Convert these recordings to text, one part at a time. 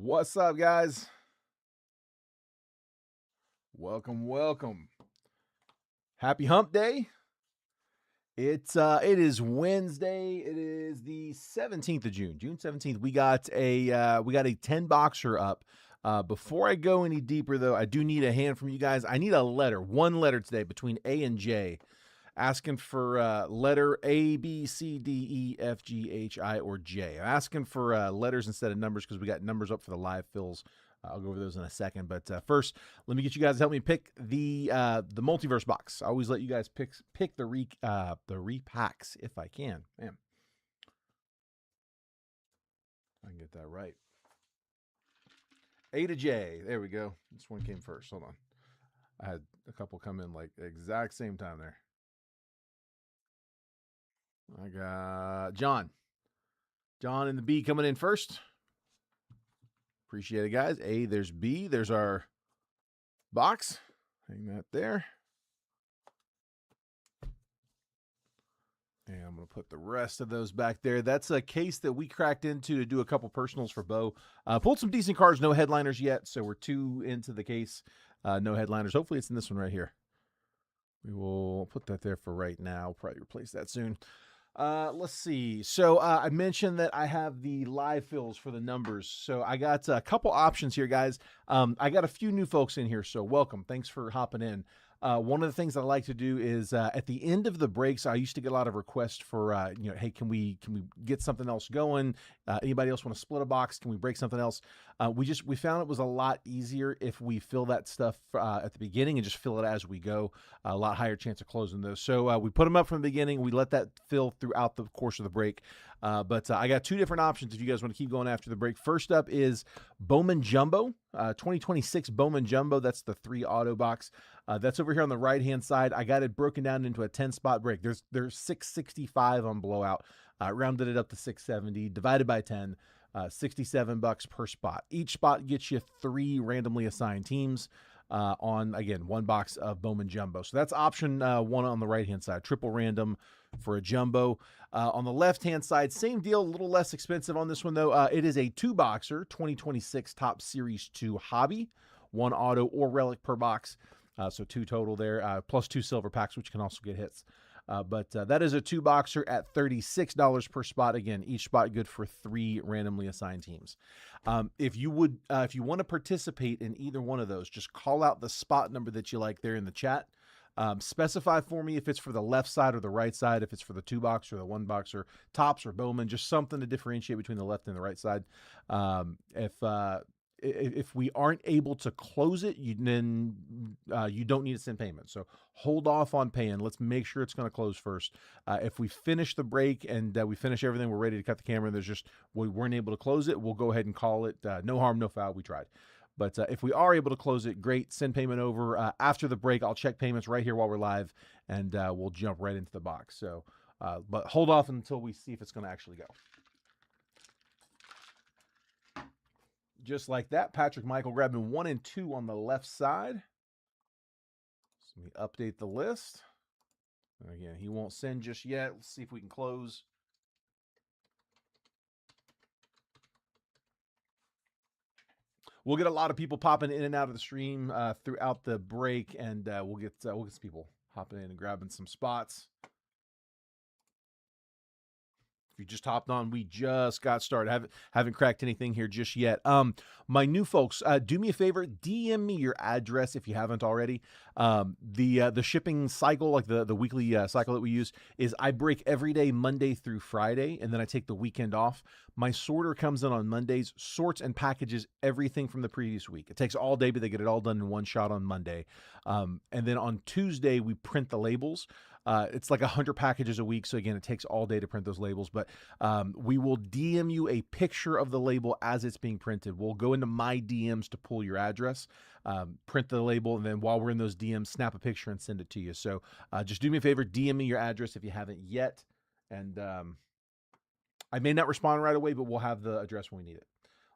What's up, guys? Welcome. Happy Hump Day. It is Wednesday. It is the 17th of June. June 17th. We got a 10 boxer up. Before I go any deeper though, I do need a hand from you guys. I need a letter. One letter today between A and J. Asking for letter A, B, C, D, E, F, G, H, I, or J. I'm asking for letters instead of numbers because we got numbers up for the live fills. I'll go over those in a second. But first, let me get you guys to help me pick the multiverse box. I always let you guys pick the repacks if I can. Man, I can get that right. A to J. There we go. This one came first. Hold on. I had a couple come in like exact same time there. I got John. John and the B coming in first. Appreciate it, guys. A, there's B. There's our box. Hang that there. And I'm going to put the rest of those back there. That's a case that we cracked into to do a couple personals for Bo. Pulled some decent cards, no headliners yet. So we're 2 into the case. No headliners. Hopefully it's in this one right here. We will put that there for right now. Probably replace that soon. Let's see. So I mentioned that I have the live fills for the numbers. So I got a couple options here, guys. I got a few new folks in here, so welcome. Thanks for hopping in. One of the things I like to do is at the end of the breaks, I used to get a lot of requests for, hey, can we get something else going? Anybody else want to split a box? Can we break something else? We found it was a lot easier if we fill that stuff at the beginning and just fill it as we go. A lot higher chance of closing those. So we put them up from the beginning. We let that fill throughout the course of the break. But I got 2 different options if you guys want to keep going after the break. First up is Bowman Jumbo, 2026 Bowman Jumbo. That's the 3 auto box. That's over here on the right-hand side. I got it broken down into a 10-spot break. There's 665 on blowout. Rounded it up to 670, divided by 10, $67 per spot. Each spot gets you 3 randomly assigned teams on, again, 1 box of Bowman Jumbo. So that's option 1 on the right-hand side, triple random for a jumbo. On the left-hand side, same deal, a little less expensive on this one, though. It is a 2-boxer, 2026 Top Series 2 Hobby, 1 auto or relic per box. So 2 total there, plus 2 silver packs, which can also get hits. But that is a 2-boxer at $36 per spot. Again, each spot good for 3 randomly assigned teams. If you want to participate in either one of those, just call out the spot number that you like there in the chat. Specify for me if it's for the left side or the right side, if it's for the 2-boxer or the 1-boxer, tops or Bowman, just something to differentiate between the left and the right side. If we aren't able to close it, then you don't need to send payment. So hold off on paying. Let's make sure it's going to close first. If we finish the break and we finish everything, we're ready to cut the camera, and we weren't able to close it, we'll go ahead and call it. No harm, no foul. We tried. But if we are able to close it, great. Send payment over. After the break, I'll check payments right here while we're live, and we'll jump right into the box. So, but hold off until we see if it's going to actually go. Just like that, Patrick Michael grabbing 1 and 2 on the left side. So let me update the list. Again, he won't send just yet. Let's see if we can close. We'll get a lot of people popping in and out of the stream throughout the break, and we'll get some people hopping in and grabbing some spots. If you just hopped on, we just got started. Haven't cracked anything here just yet. My new folks, do me a favor, DM me your address if you haven't already. The shipping cycle, like the weekly cycle that we use, is I break every day Monday through Friday, and then I take the weekend off. My sorter comes in on Mondays, sorts and packages everything from the previous week. It takes all day, but they get it all done in one shot on Monday. And then on Tuesday, we print the labels. It's like 100 packages a week. So again, it takes all day to print those labels, but we will DM you a picture of the label as it's being printed. We'll go into my DMs to pull your address, print the label, and then while we're in those DMs, snap a picture and send it to you. So just do me a favor, DM me your address if you haven't yet. And I may not respond right away, but we'll have the address when we need it.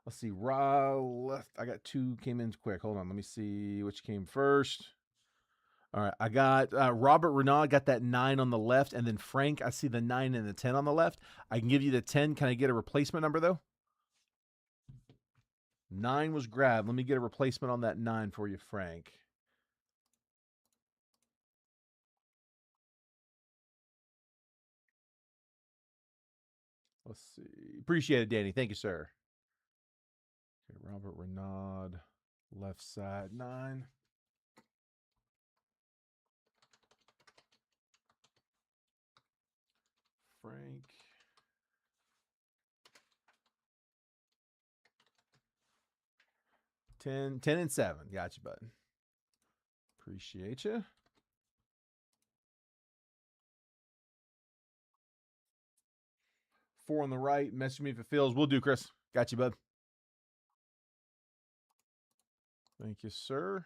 Let's see, left. I got 2 came in quick. Hold on. Let me see which came first. All right, I got Robert Renaud, got that 9 on the left, and then Frank, I see the 9 and the 10 on the left. I can give you the 10. Can I get a replacement number, though? 9 was grabbed. Let me get a replacement on that 9 for you, Frank. Let's see. Appreciate it, Danny. Thank you, sir. Okay, Robert Renaud, left side 9. Frank. Ten and 7. Gotcha, bud. Appreciate you. Four on the right. Message me if it feels. We'll do, Chris. Got you, bud. Thank you, sir.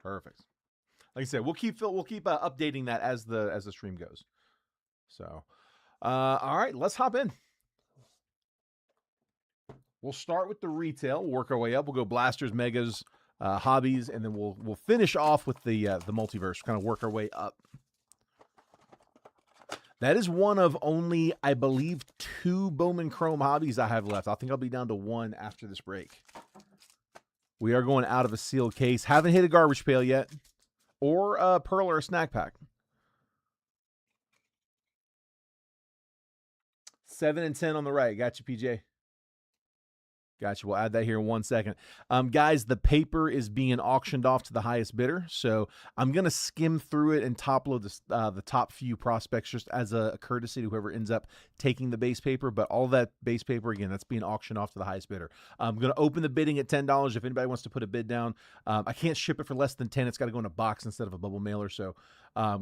Perfect. Like I said, we'll keep updating that as the stream goes. So, all right, let's hop in. We'll start with the retail. We'll work our way up. We'll go blasters, megas, hobbies, and then we'll finish off with the multiverse. Kind of work our way up. That is one of only, I believe, 2 Bowman Chrome hobbies I have left. I think I'll be down to 1 after this break. We are going out of a sealed case. Haven't hit a garbage pail yet, or a pearl or a snack pack. 7 and 10 on the right. Got you, PJ. Gotcha. We'll add that here in 1 second. Guys, the paper is being auctioned off to the highest bidder. So I'm going to skim through it and top load the top few prospects just as a courtesy to whoever ends up taking the base paper. But all that base paper, again, that's being auctioned off to the highest bidder. I'm going to open the bidding at $10 if anybody wants to put a bid down. I can't ship it for less than 10. It's got to go in a box instead of a bubble mailer. So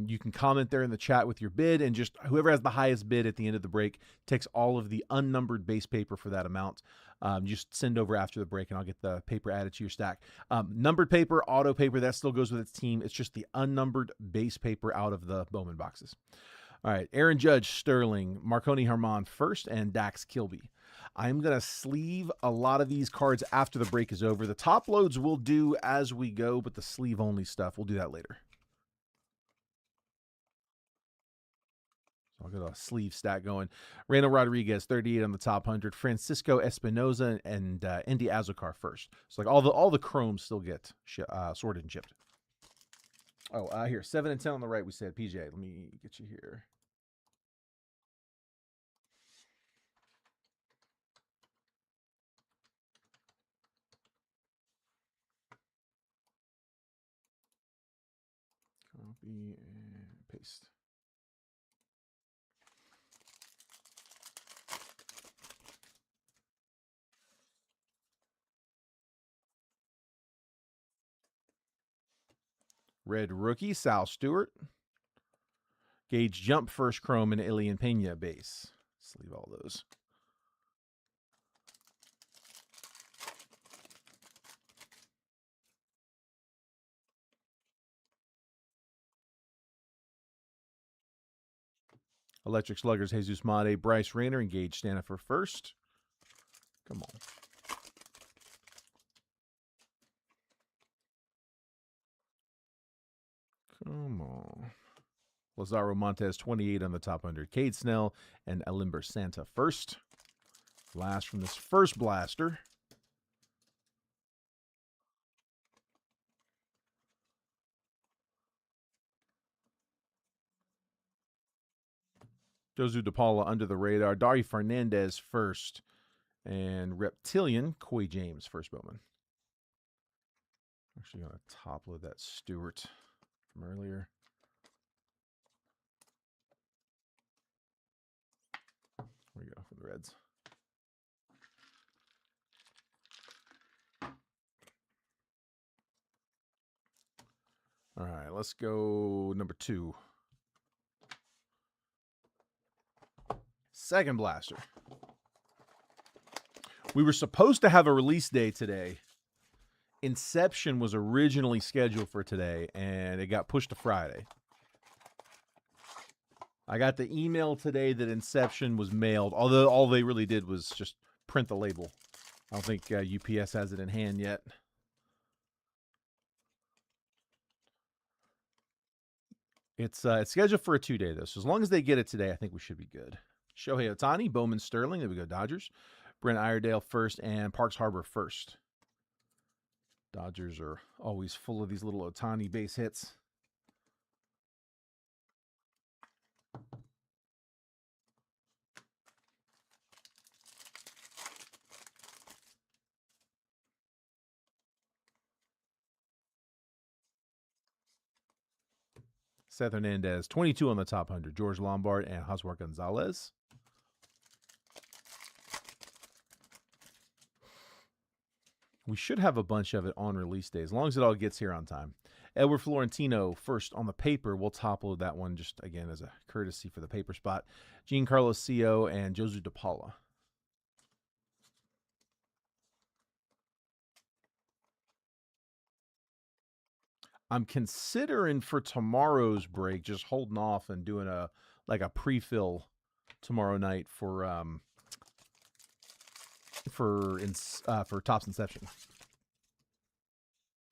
you can comment there in the chat with your bid, and just whoever has the highest bid at the end of the break takes all of the unnumbered base paper for that amount. Just send over after the break, and I'll get the paper added to your stack. Numbered paper, auto paper, that still goes with its team. It's just the unnumbered base paper out of the Bowman boxes. All right, Aaron Judge, Sterling, Marconi Harmon first, and Dax Kilby. I'm going to sleeve a lot of these cards after the break is over. The top loads we'll do as we go, but the sleeve-only stuff, we'll do that later. I'll get a sleeve stack going. Randall Rodriguez, 38 on the top 100. Francisco Espinoza and Indy Azokar first. So like all the chromes still get sorted and shipped. Oh, here, 7 and 10 on the right, we said. PJ, let me get you here. Copy and paste. Red rookie, Sal Stewart. Gauge jump first chrome and Ilian Pena base. Sleeve all those. Electric Sluggers, Jesus Mate, Bryce Rayner, and Gage Stanifer first. Come on. Come on. Lazaro Montez, 28 on the top 100. Cade Snell and Elimber Santa first. Last from this first blaster. Josu DePaula under the radar. Dari Fernandez first. And Reptilian, Coy James first Bowman. Actually going to top load that Stewart from earlier. There we go for the Reds. All right, let's go number 2. Second blaster. We were supposed to have a release day today. Inception was originally scheduled for today, and it got pushed to Friday. I got the email today that Inception was mailed, although all they really did was just print the label. I don't think UPS has it in hand yet. It's scheduled for a 2-day, though. So as long as they get it today, I think we should be good. Shohei Ohtani, Bowman Sterling. There we go, Dodgers. Brent Iredale first and Parks Harbor first. Dodgers are always full of these little Ohtani base hits. Seth Hernandez, 22 on the top 100. George Lombard and Joswar Gonzalez. We should have a bunch of it on release day, as long as it all gets here on time. Edward Florentino, first on the paper. We'll top load that one just, again, as a courtesy for the paper spot. Giancarlo Cio and Josu DePaula. I'm considering for tomorrow's break just holding off and doing a pre-fill tomorrow night for Topps Inception.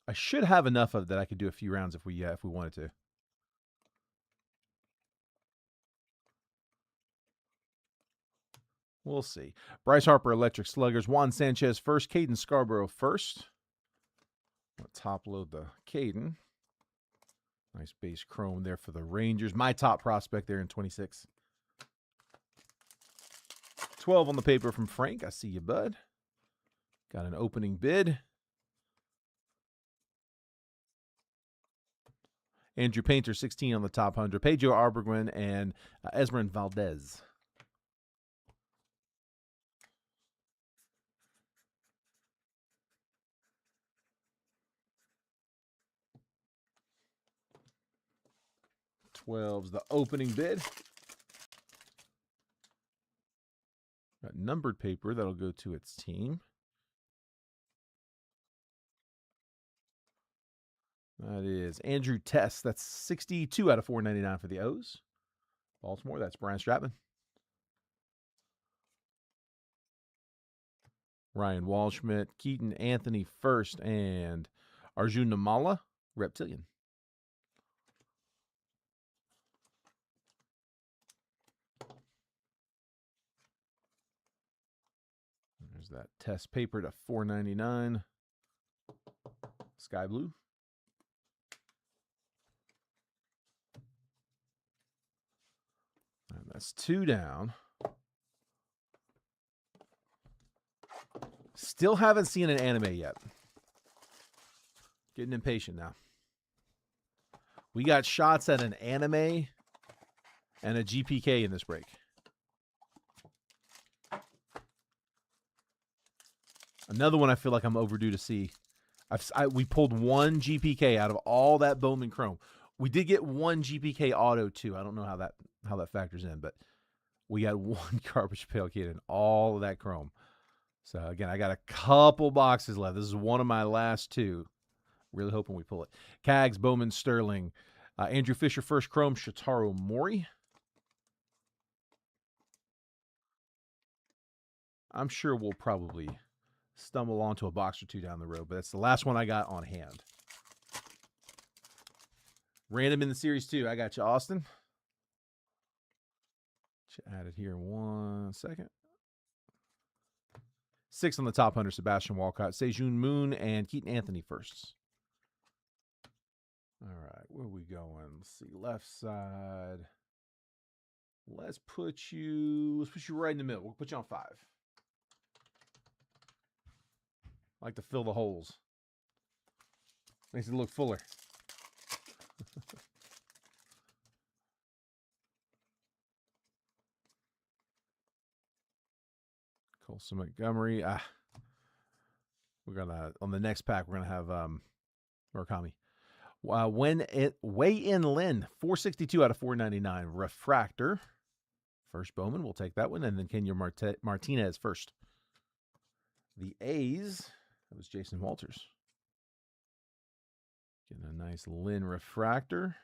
I should have enough of that I could do a few rounds if we wanted to. We'll see. Bryce Harper, Electric Sluggers. Juan Sanchez first. Caden Scarborough first. I'll top load the Caden. Nice base chrome there for the Rangers. My top prospect there in 26. 12 on the paper from Frank. I see you, bud. Got an opening bid. Andrew Painter, 16 on the top 100. Pedro Arberguin and Esmeralda Valdez. Twelve's the opening bid. Got numbered paper that'll go to its team. That is Andrew Tess. That's 62 out of 499 for the O's. Baltimore, that's Brian Stratman. Ryan Walschmidt, Keaton Anthony first, and Arjun Namala, Reptilian. There's that test paper to 499. Sky blue. And that's 2 down. Still haven't seen an anime yet. Getting impatient now. We got shots at an anime and a GPK in this break. Another one I feel like I'm overdue to see. We pulled one GPK out of all that Bowman Chrome. We did get one GPK auto too. I don't know how that factors in, but we got one garbage pail kit in all of that Chrome. So again, I got a couple boxes left. This is one of my last 2. Really hoping we pull it. Cags, Bowman, Sterling, Andrew Fisher first Chrome, Shotaro Mori. I'm sure we'll probably stumble onto a box or 2 down the road, but that's the last one I got on hand. Random in the series 2. I got you, Austin. Add it here in 1 second. 6 on the top 100, Sebastian Walcott, Sejun Moon, and Keaton Anthony first. All right, where are we going? Let's see, left side. Let's put you right in the middle. We'll put you on 5. I like to fill the holes. Makes it look fuller. Colson Montgomery. We're gonna on the next pack. We're gonna have Murakami. Weigh-in Lin, 462 out of 499. Refractor. First Bowman, we'll take that one, and then Kenya Martinez first. The A's. That was Jason Walters. Getting a nice Lin refractor.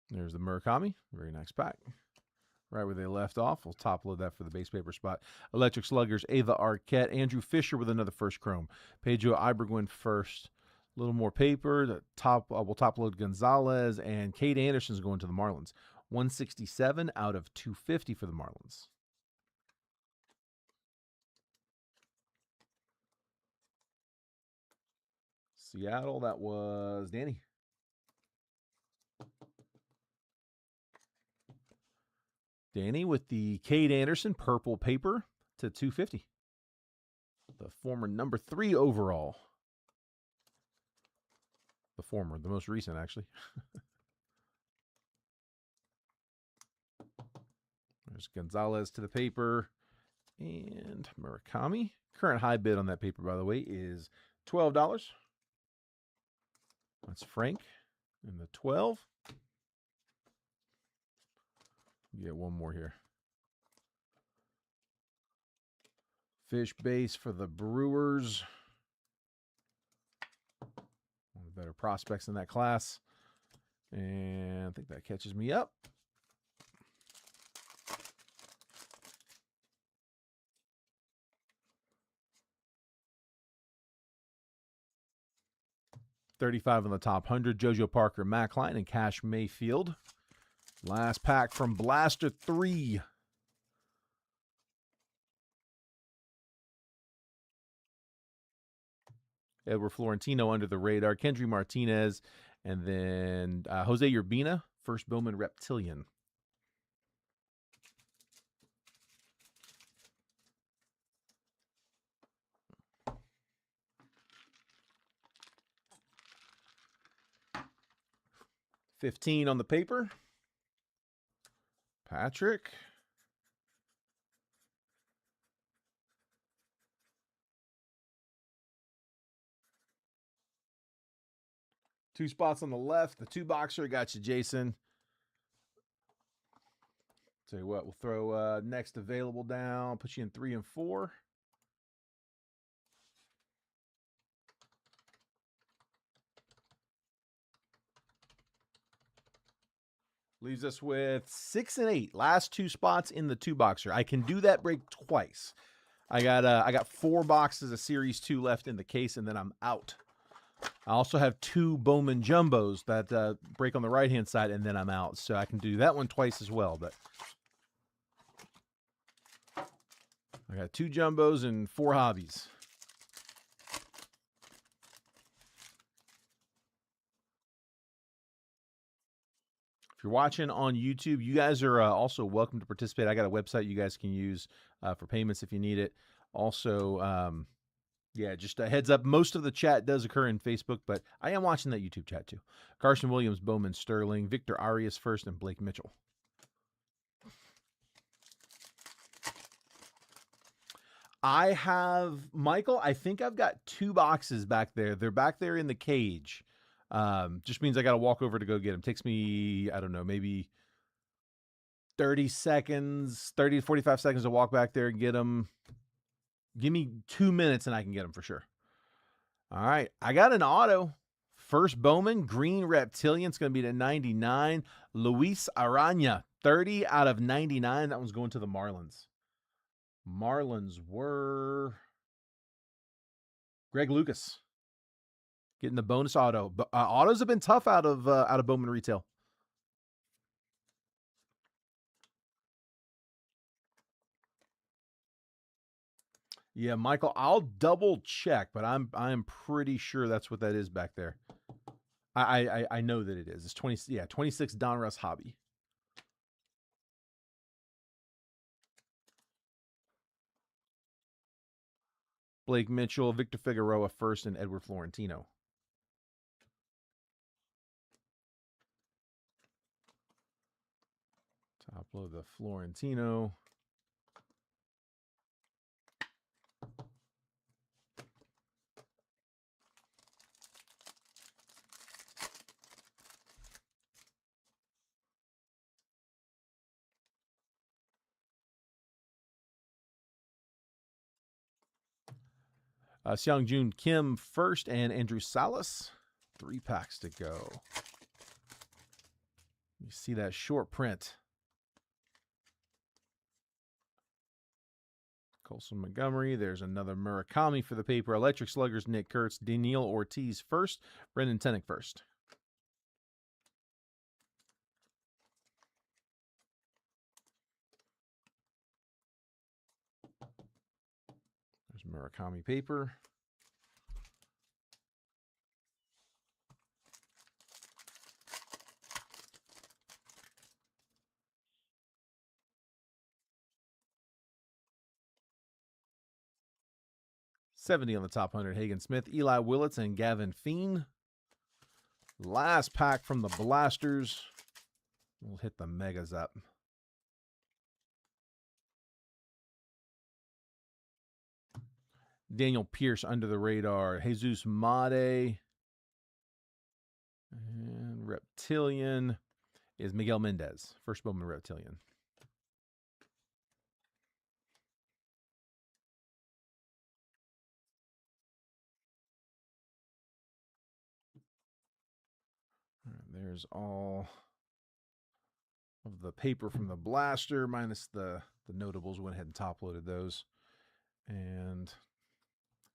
There's the Murakami. Very nice pack. Right where they left off. We'll top load that for the base paper spot. Electric Sluggers, Ava Arquette. Andrew Fisher with another first chrome. Pedro Iberguin first. A little more paper. The top, we'll top load Gonzalez. And Kate Anderson's going to the Marlins. 167 out of 250 for the Marlins. Seattle, that was Danny. Danny with the Kate Anderson purple paper to 250. The former number 3 overall. The former, the most recent, actually. There's Gonzalez to the paper. And Murakami. Current high bid on that paper, by the way, is $12. That's Frank in the 12. Get one more here. Fish base for the Brewers. One of the better prospects in that class. And I think that catches me up. $35 on the top 100. JoJo Parker, Macline, and Cash Mayfield. Last pack from Blaster 3. Edward Florentino under the radar. Kendry Martinez. And then Jose Urbina, first Bowman Reptilian. $15 on the paper. Patrick. Two spots on the left. The 2-boxer got you, Jason. Tell you what, we'll throw next available down. Put you in 3 and 4. Leaves us with 6 and 8. Last 2 spots in the 2-boxer. I can do that break twice. I got 4 boxes of Series 2 left in the case, and then I'm out. I also have 2 Bowman Jumbos that break on the right-hand side, and then I'm out. So I can do that one twice as well. But I got 2 Jumbos and 4 hobbies. If you're watching on YouTube, you guys are also welcome to participate. I got a website you guys can use for payments if you need it. Also, yeah, just a heads up. Most of the chat does occur in Facebook, but I am watching that YouTube chat too. Carson Williams, Bowman Sterling, Victor Arias first, and Blake Mitchell. I have, Michael, I think I've got 2 boxes back there. They're back there in the cage. Just means I got to walk over to go get them. Takes me, I don't know, maybe 30 seconds, 30 to 45 seconds to walk back there and get them. Give me 2 minutes and I can get them for sure. All right. I got an auto. First Bowman, green Reptilian. It's going to be to 99. Luis Arana, 30 out of 99. That one's going to the Marlins. Marlins were Greg Lucas getting the bonus auto. But autos have been tough out of Bowman retail. Yeah, Michael, I'll double check, but I'm pretty sure that's what that is back there. I know that it is. It's 26 Donruss Hobby. Blake Mitchell, Victor Figueroa first, and Edward Florentino. Top load the Florentino. Seong Joon Kim first, and Andrew Salas. 3 packs to go. Let me see that short print. Colson Montgomery. There's another Murakami for the paper. Electric Sluggers, Nick Kurtz. Daniil Ortiz first. Brendan Tennick first. There's Murakami paper. $70 on the top 100. Hagen Smith, Eli Willits, and Gavin Feen. Last pack from the Blasters. We'll hit the megas up. Daniel Pierce under the radar. Jesus Made. And Reptilian is Miguel Mendez. First Bowman Reptilian. There's all of the paper from the blaster, minus the notables. Went ahead and top loaded those. And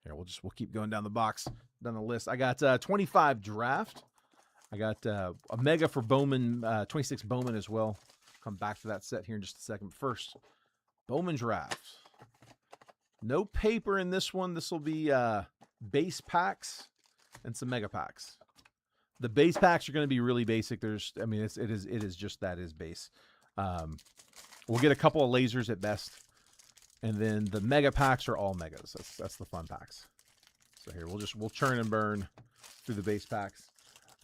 here, we'll keep going down the box, down the list. I got 25 draft. I got a mega for Bowman, 26 Bowman as well. Come back to that set here in just a second. First, Bowman draft. No paper in this one. This will be base packs and some mega packs. The base packs are going to be really basic. I mean, it is just that is base. We'll get a couple of lasers at best, and then the mega packs are all megas. That's the fun packs. So here we'll churn and burn through the base packs.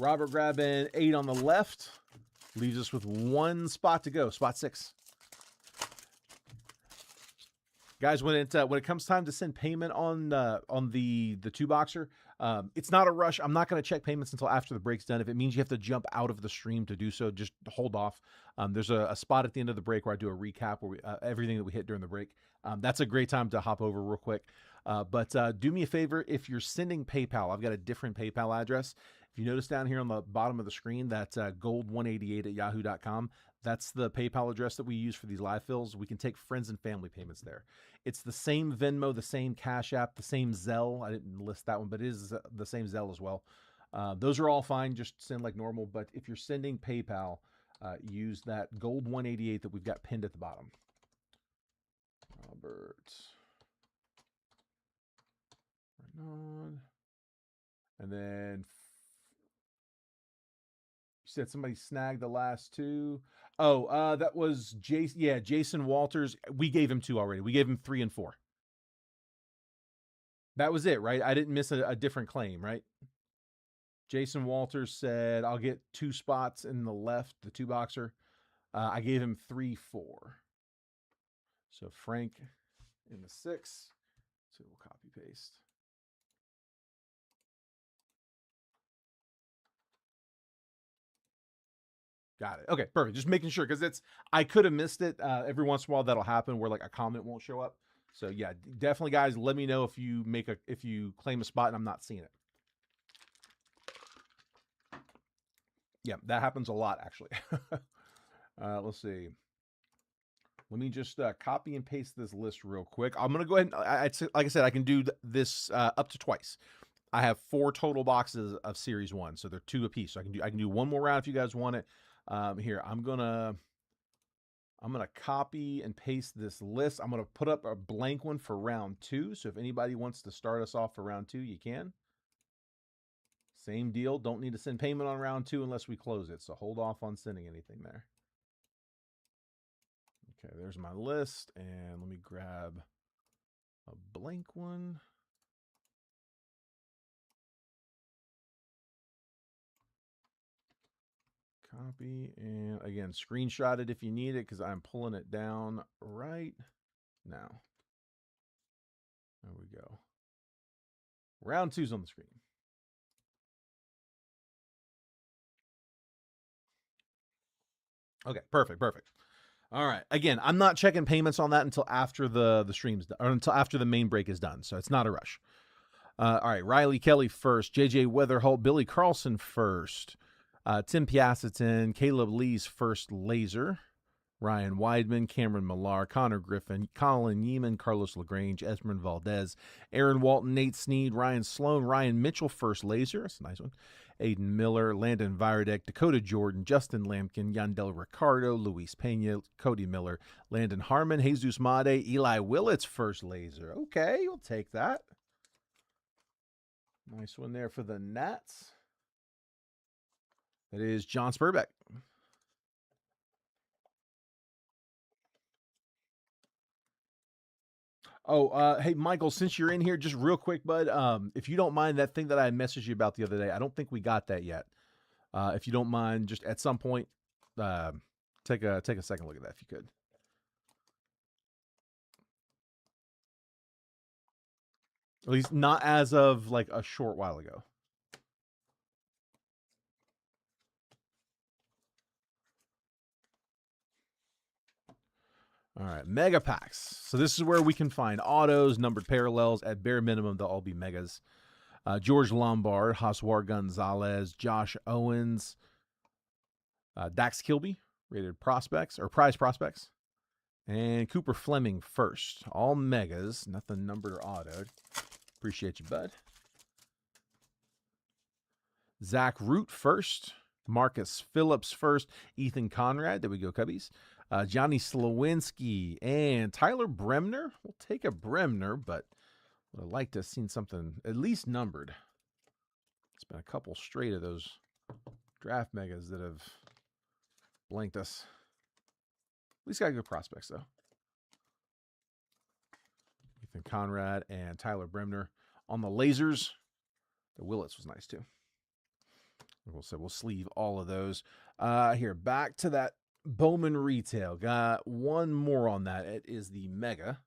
Robert grabbing 8 on the left, leaves us with 1 spot to go. Spot 6. Guys, when it comes time to send payment on the 2-boxer, it's not a rush. I'm not going to check payments until after the break's done. If it means you have to jump out of the stream to do so, just hold off. There's a spot at the end of the break where I do a recap where everything that we hit during the break. That's a great time to hop over real quick. But do me a favor, if you're sending PayPal, I've got a different PayPal address. If you notice down here on the bottom of the screen, that's gold188@yahoo.com. That's the PayPal address that we use for these live fills. We can take friends and family payments there. It's the same Venmo, the same Cash App, the same Zelle. I didn't list that one, but it is the same Zelle as well. Those are all fine. Just send like normal. But if you're sending PayPal, use that gold188 that we've got pinned at the bottom. Robert. Renaud. And then you said somebody snagged the last 2. Oh, that was Jason. Yeah, Jason Walters. We gave him 2 already. We gave him 3 and 4. That was it, right? I didn't miss a different claim, right? Jason Walters said, I'll get 2 spots in the left, the 2-boxer. I gave him 3, 4. So Frank in the 6. So we'll copy paste. Got it. Okay, perfect. Just making sure, because I could have missed it. Every once in a while that'll happen where like a comment won't show up. So yeah, definitely guys, let me know if you claim a spot and I'm not seeing it. Yeah, that happens a lot actually. Let's see. Let me just copy and paste this list real quick. I'm gonna go ahead and like I said, I can do this up to twice. I have 4 total boxes of Series 1, so they're 2 apiece. So I can do one more round if you guys want it. Here, I'm gonna copy and paste this list. I'm gonna put up a blank one for round 2. So if anybody wants to start us off for round 2, you can. Same deal. Don't need to send payment on round 2 unless we close it. So hold off on sending anything there. Okay, there's my list, and let me grab a blank one. Copy, and again, screenshot it if you need it because I'm pulling it down right now. There we go. Round 2's on the screen. Okay, perfect. All right. Again, I'm not checking payments on that until after the stream's done, or until after the main break is done. So it's not a rush. All right. Riley Kelly first. JJ Weatherholt. Billy Carlson first. Tim Piacetin, Caleb Lee's first laser. Ryan Weidman, Cameron Millar, Connor Griffin, Colin Yeeman, Carlos LaGrange, Esmond Valdez, Aaron Walton, Nate Snead, Ryan Sloan, Ryan Mitchell, first laser. That's a nice one. Aiden Miller, Landon Viradek, Dakota Jordan, Justin Lampkin, Yandel Ricardo, Luis Pena, Cody Miller, Landon Harmon, Jesus Made, Eli Willett's first laser. Okay, we'll take that. Nice one there for the Nats. That is John Spurbeck. Oh, hey, Michael, since you're in here, just real quick, bud, if you don't mind, that thing that I messaged you about the other day, I don't think we got that yet. If you don't mind, just at some point, take a second look at that if you could. At least not as of like a short while ago. All right, mega packs. So this is where we can find autos, numbered parallels. At bare minimum, they'll all be megas. George Lombard, Joswar Gonzalez, Josh Owens, Dax Kilby, rated prospects or prize prospects, and Cooper Fleming first. All megas, nothing numbered or autoed. Appreciate you, bud. Zach Root first, Marcus Phillips first, Ethan Conrad. There we go, Cubbies. Johnny Slowinski and Tyler Bremner. We'll take a Bremner, but would have liked to have seen something at least numbered. It's been a couple straight of those draft megas that have blanked us. At least got good prospects, though. Ethan Conrad and Tyler Bremner. On the lasers, the Willits was nice, too. We'll sleeve all of those. Here, back to that Bowman retail. Got one more on that. It is the Mega.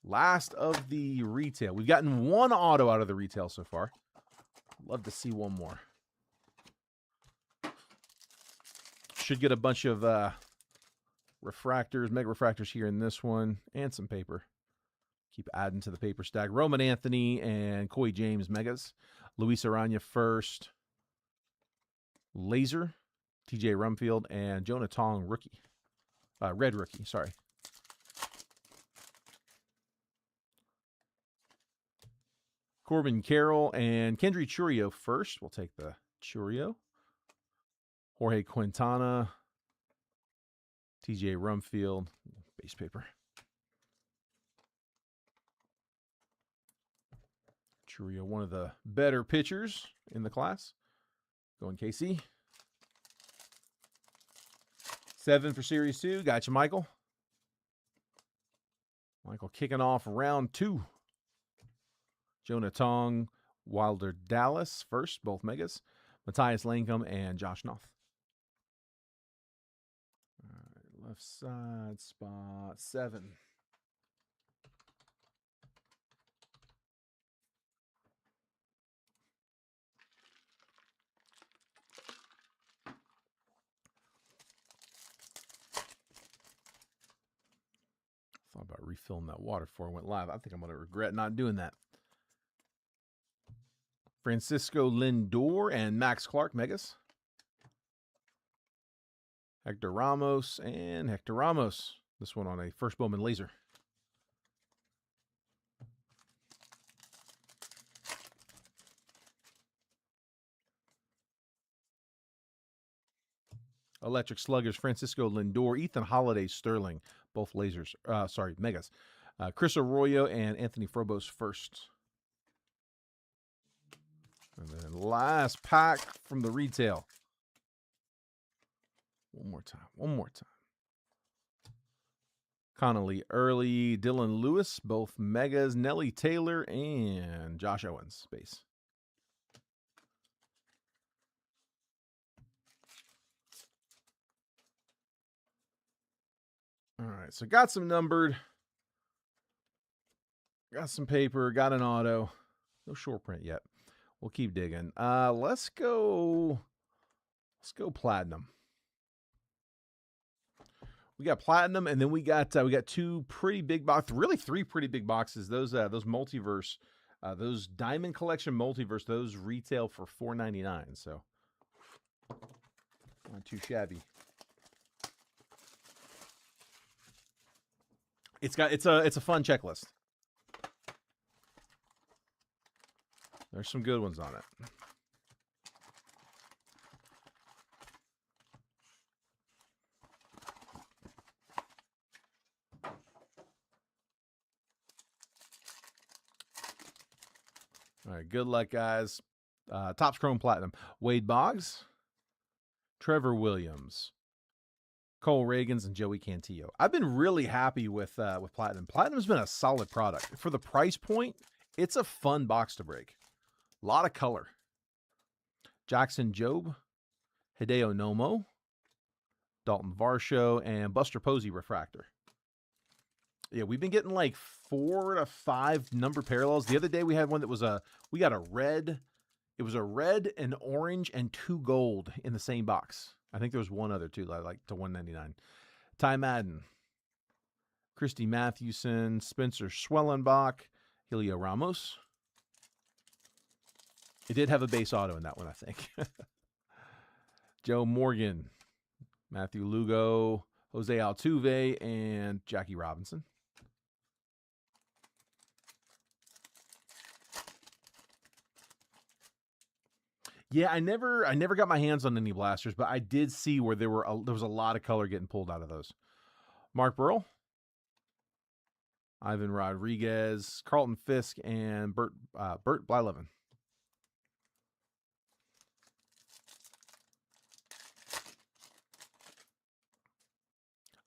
Last of the retail. We've gotten one auto out of the retail so far. Love to see one more. Should get a bunch of refractors, mega refractors here in this one, and some paper. Keep adding to the paper stack. Roman Anthony and Coy James megas. Luis Arana first. Laser, TJ Rumfield, and Jonah Tong rookie. Red rookie, sorry. Corbin Carroll and Kendry Churio first. We'll take the Churio. Jorge Quintana, TJ Rumfield, base paper. Churio, one of the better pitchers in the class. Going KC. 7 for Series 2. Gotcha, Michael. Michael kicking off round 2. Jonah Tong, Wilder Dallas first, both megas. Matthias Langcomb and Josh Noth. All right, left side, spot 7. Thought about refilling that water before I went live. I think I'm going to regret not doing that. Francisco Lindor and Max Clark megas. Hector Ramos and Hector Ramos. This one on a first Bowman laser. Electric Sluggers, Francisco Lindor, Ethan Holiday Sterling, both lasers. Megas. Chris Arroyo and Anthony Frobos first. And then last pack from the retail. One more time. Connolly Early, Dylan Lewis, both megas. Nelly Taylor and Josh Owens, base. All right, so got some numbered. Got some paper, got an auto. No short print yet. We'll keep digging. Let's go platinum. We got platinum, and then we got 2 pretty big boxes. Really 3 pretty big boxes. Those multiverse Those Diamond Collection Multiverse, those retail for $4.99. So not too shabby. It's a fun checklist. There's some good ones on it. All right, good luck, guys. Topps Chrome Platinum. Wade Boggs, Trevor Williams, Cole Reagans, and Joey Cantillo. I've been really happy with Platinum. Platinum's been a solid product. For the price point, it's a fun box to break. A lot of color. Jackson Jobe, Hideo Nomo, Dalton Varsho, and Buster Posey Refractor. Yeah, we've been getting like 4 to 5 number parallels. The other day we had one that was we got a red. It was a red, an orange, and 2 gold in the same box. I think there was one other too, like to $1.99. Ty Madden, Christy Mathewson, Spencer Schwellenbach, Helio Ramos. It did have a base auto in that one, I think. Joe Morgan, Matthew Lugo, Jose Altuve, and Jackie Robinson. Yeah, I never got my hands on any blasters, but I did see where there was a lot of color getting pulled out of those. Mark Burrell, Ivan Rodriguez, Carlton Fisk, and Bert Blyleven.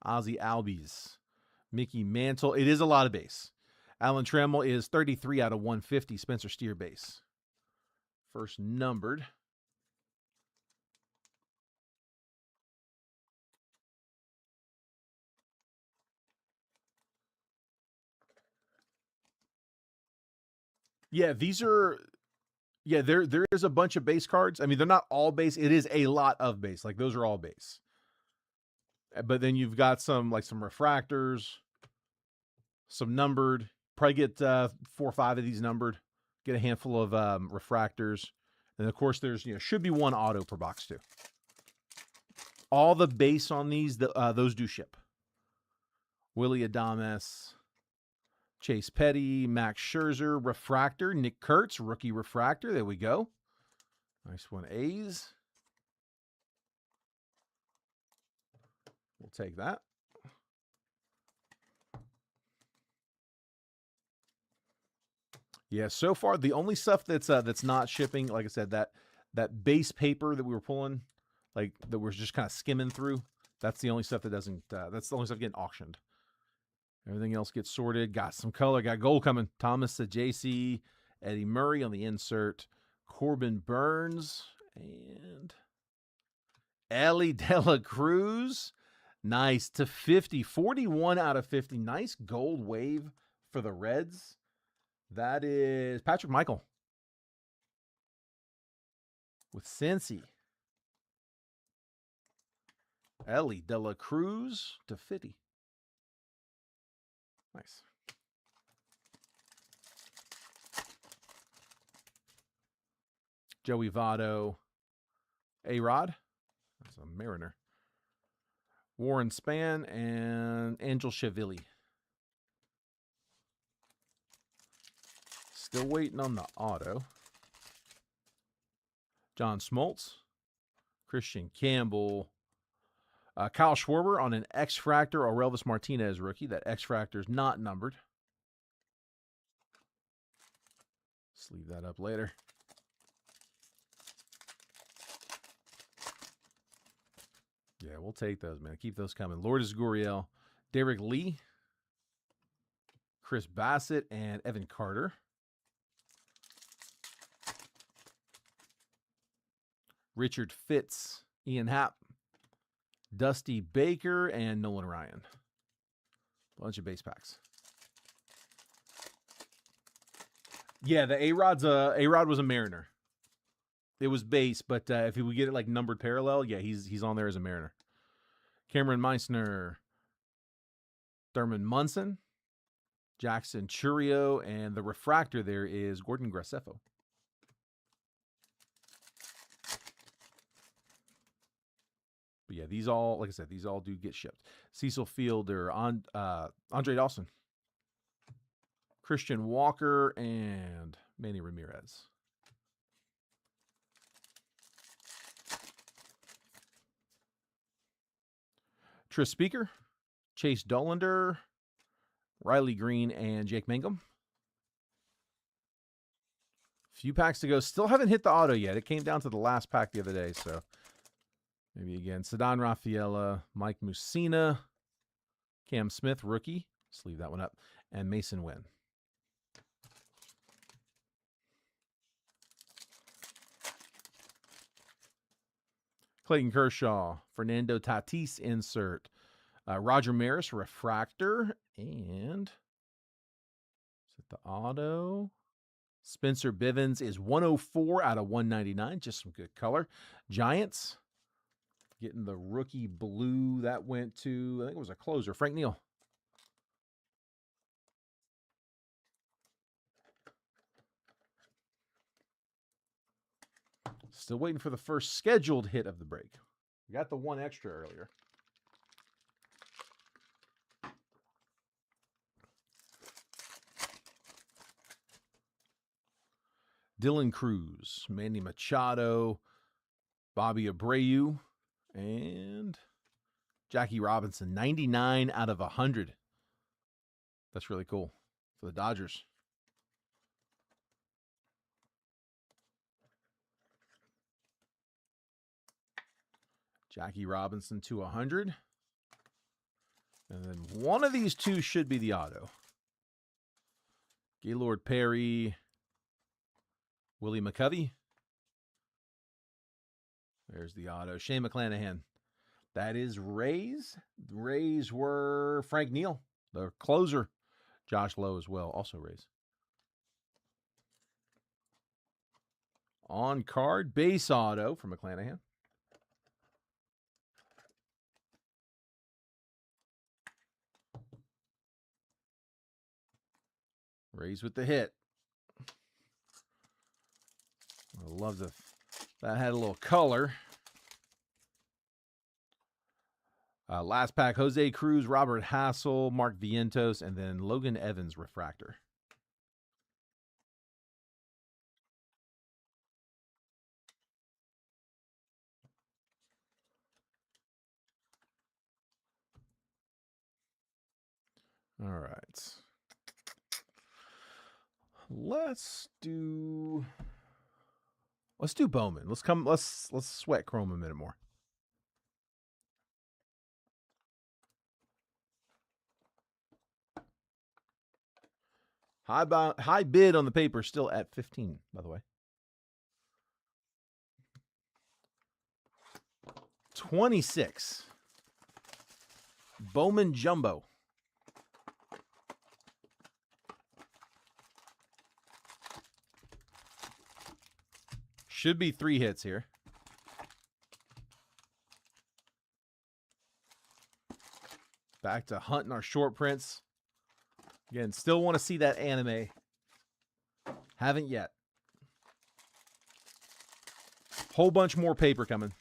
Ozzy Albies, Mickey Mantle. It is a lot of base. Alan Trammell is 33 out of 150. Spencer Steer base. First numbered. Yeah, these are. Yeah, there is a bunch of base cards. I mean, they're not all base. It is a lot of base. Like those are all base. But then you've got some refractors, some numbered. Probably get 4 or 5 of these numbered. Get a handful of refractors. And of course, there's should be 1 auto per box too. All the base on these, those do ship. Willie Adames, Chase Petty, Max Scherzer, refractor, Nick Kurtz, rookie refractor. There we go. Nice one, A's. We'll take that. Yeah, so far the only stuff that's not shipping, like I said, that base paper that we were pulling, like that we're just kind of skimming through. That's the only stuff that doesn't. That's the only stuff getting auctioned. Everything else gets sorted. Got some color. Got gold coming. Thomas Sajaci, Eddie Murray on the insert. Corbin Burns and Ellie Dela Cruz. Nice to 50. 41 out of 50. Nice gold wave for the Reds. That is Patrick Michael with Cincy. Ellie Dela Cruz to 50. Nice. Joey Votto. A-Rod. That's a Mariner. Warren Span and Angel Chevili. Still waiting on the auto. John Smoltz. Christian Campbell. Kyle Schwarber on an X-Fractor. Orelvis Martinez rookie. That X-Fractor is not numbered. Sleeve that up later. Yeah, we'll take those, man. Keep those coming. Lourdes Gurriel, Derek Lee, Chris Bassett, and Evan Carter. Richard Fitz, Ian Happ, Dusty Baker, and Nolan Ryan. Bunch of base packs. Yeah, the A-Rod was a Mariner. It was base, but if we get it like numbered parallel, yeah, he's on there as a Mariner. Cameron Meissner, Thurman Munson, Jackson Churio, and the refractor there is Gordon Graceffo. But yeah, these all, like I said, these all do get shipped. Cecil Fielder, Andre Dawson, Christian Walker, and Manny Ramirez. Tris Speaker, Chase Dollander, Riley Green, and Jake Mangum. Few packs to go. Still haven't hit the auto yet. It came down to the last pack the other day, so maybe again. Ceddanne Rafaela, Mike Mussina, Cam Smith, rookie. Let's leave that one up. And Mason Wynn. Clayton Kershaw, Fernando Tatis insert, Roger Maris refractor, and is it the auto? Spencer Bivens is 104 out of 199. Just some good color. Giants getting the rookie blue. That went to, I think it was a closer, Frank Neal. Still waiting for the first scheduled hit of the break. We got the one extra earlier. Dylan Cruz, Manny Machado, Bobby Abreu, and Jackie Robinson. 99 out of 100. That's really cool for the Dodgers. Jackie Robinson to 100. And then one of these two should be the auto. Gaylord Perry, Willie McCovey. There's the auto. Shane McClanahan. That is Rays. The Rays were Frank Neal, the closer. Josh Lowe as well, also Rays. On card, base auto for McClanahan. Rays with the hit. I love that had a little color. Last pack, Jose Cruz, Robert Hassel, Mark Vientos, and then Logan Evans refractor. All right. Let's do Bowman. Let's sweat Chrome a minute more. High bid on the paper, still at 15, by the way. 26. Bowman Jumbo. Should be 3 hits here. Back to hunting our short prints. Again, still want to see that anime. Haven't yet. Whole bunch more paper coming.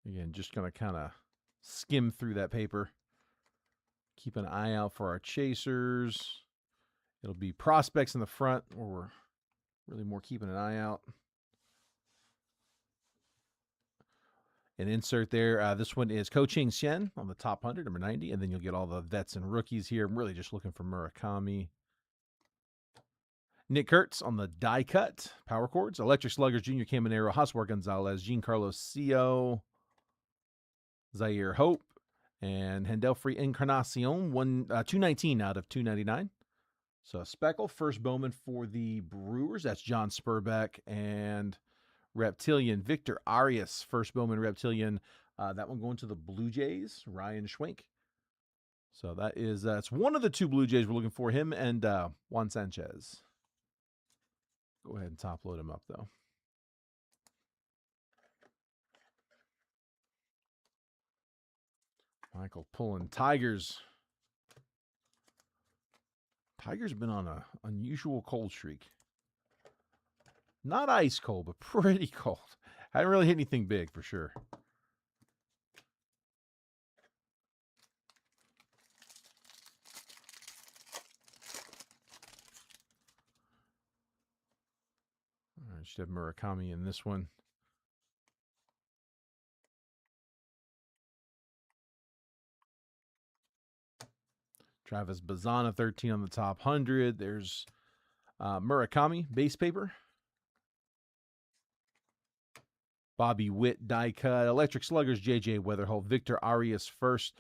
Again, just going to kind of skim through that paper. Keep an eye out for our chasers. It'll be prospects in the front where we're really more keeping an eye out. An insert there. This one is Ko-Ching Hsien on the top 100, number 90. And then you'll get all the vets and rookies here. I'm really just looking for Murakami. Nick Kurtz on the die cut. Power Chords. Electric Sluggers, Junior Caminero, Hoswar Gonzalez, Giancarlo Cio, Zaire Hope, and Hendelfrey Encarnacion, 219 out of 299. So Speckle, first Bowman for the Brewers. That's John Spurbeck. And Reptilian, Victor Arias, first Bowman Reptilian. That one going to the Blue Jays, Ryan Schwenk. So that's one of the 2 Blue Jays we're looking for, him and Juan Sanchez. Go ahead and top load him up, though. Michael pulling Tigers. Tigers been on an unusual cold streak. Not ice cold, but pretty cold. Haven't really hit anything big for sure. All right, should have Murakami in this one. Travis Bazana, 13 on the top 100. There's Murakami, base paper. Bobby Witt, die cut. Electric Sluggers, J.J. Weatherholt. Victor Arias, first.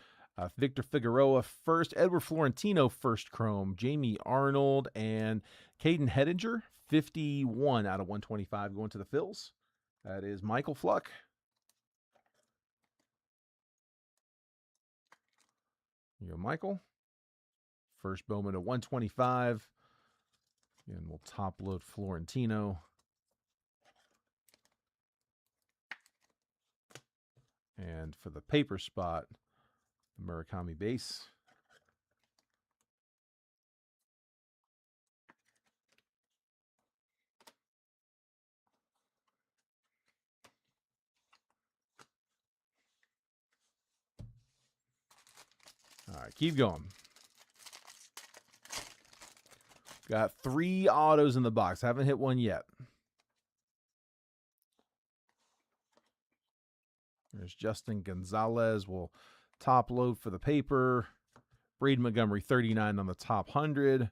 Victor Figueroa, first. Edward Florentino, first chrome. Jamie Arnold and Caden Hedinger, 51 out of 125 going to the Phils. That is Michael Fluck. Here you go, Michael. First Bowman at 125. And we'll top load Florentino. And for the paper spot, the Murakami base. All right, keep going. Got 3 autos in the box. Haven't hit one yet. There's Justin Gonzalez. We'll top load for the paper. Braden Montgomery, 39 on the top 100.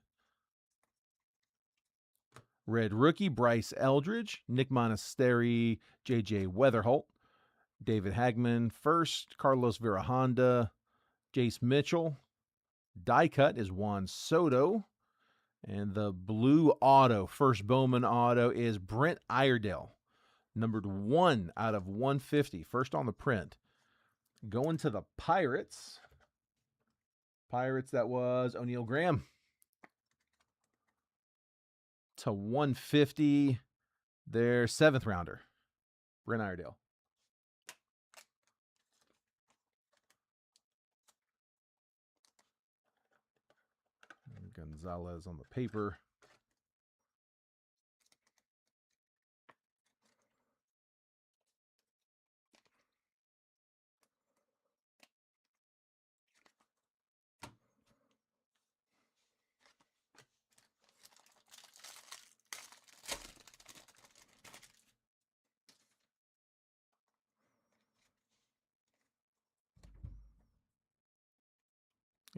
Red rookie, Bryce Eldridge. Nick Monasteri, J.J. Weatherholt. David Hagman, first. Carlos Virahonda. Jace Mitchell. Die cut is Juan Soto. And the blue auto, first Bowman auto, is Brent Iredale. Numbered 1 out of 150. First on the print. Going to the Pirates. Pirates, that was O'Neal Graham. To 150. Their 7th rounder. Brent Iredale. Gonzalez on the paper.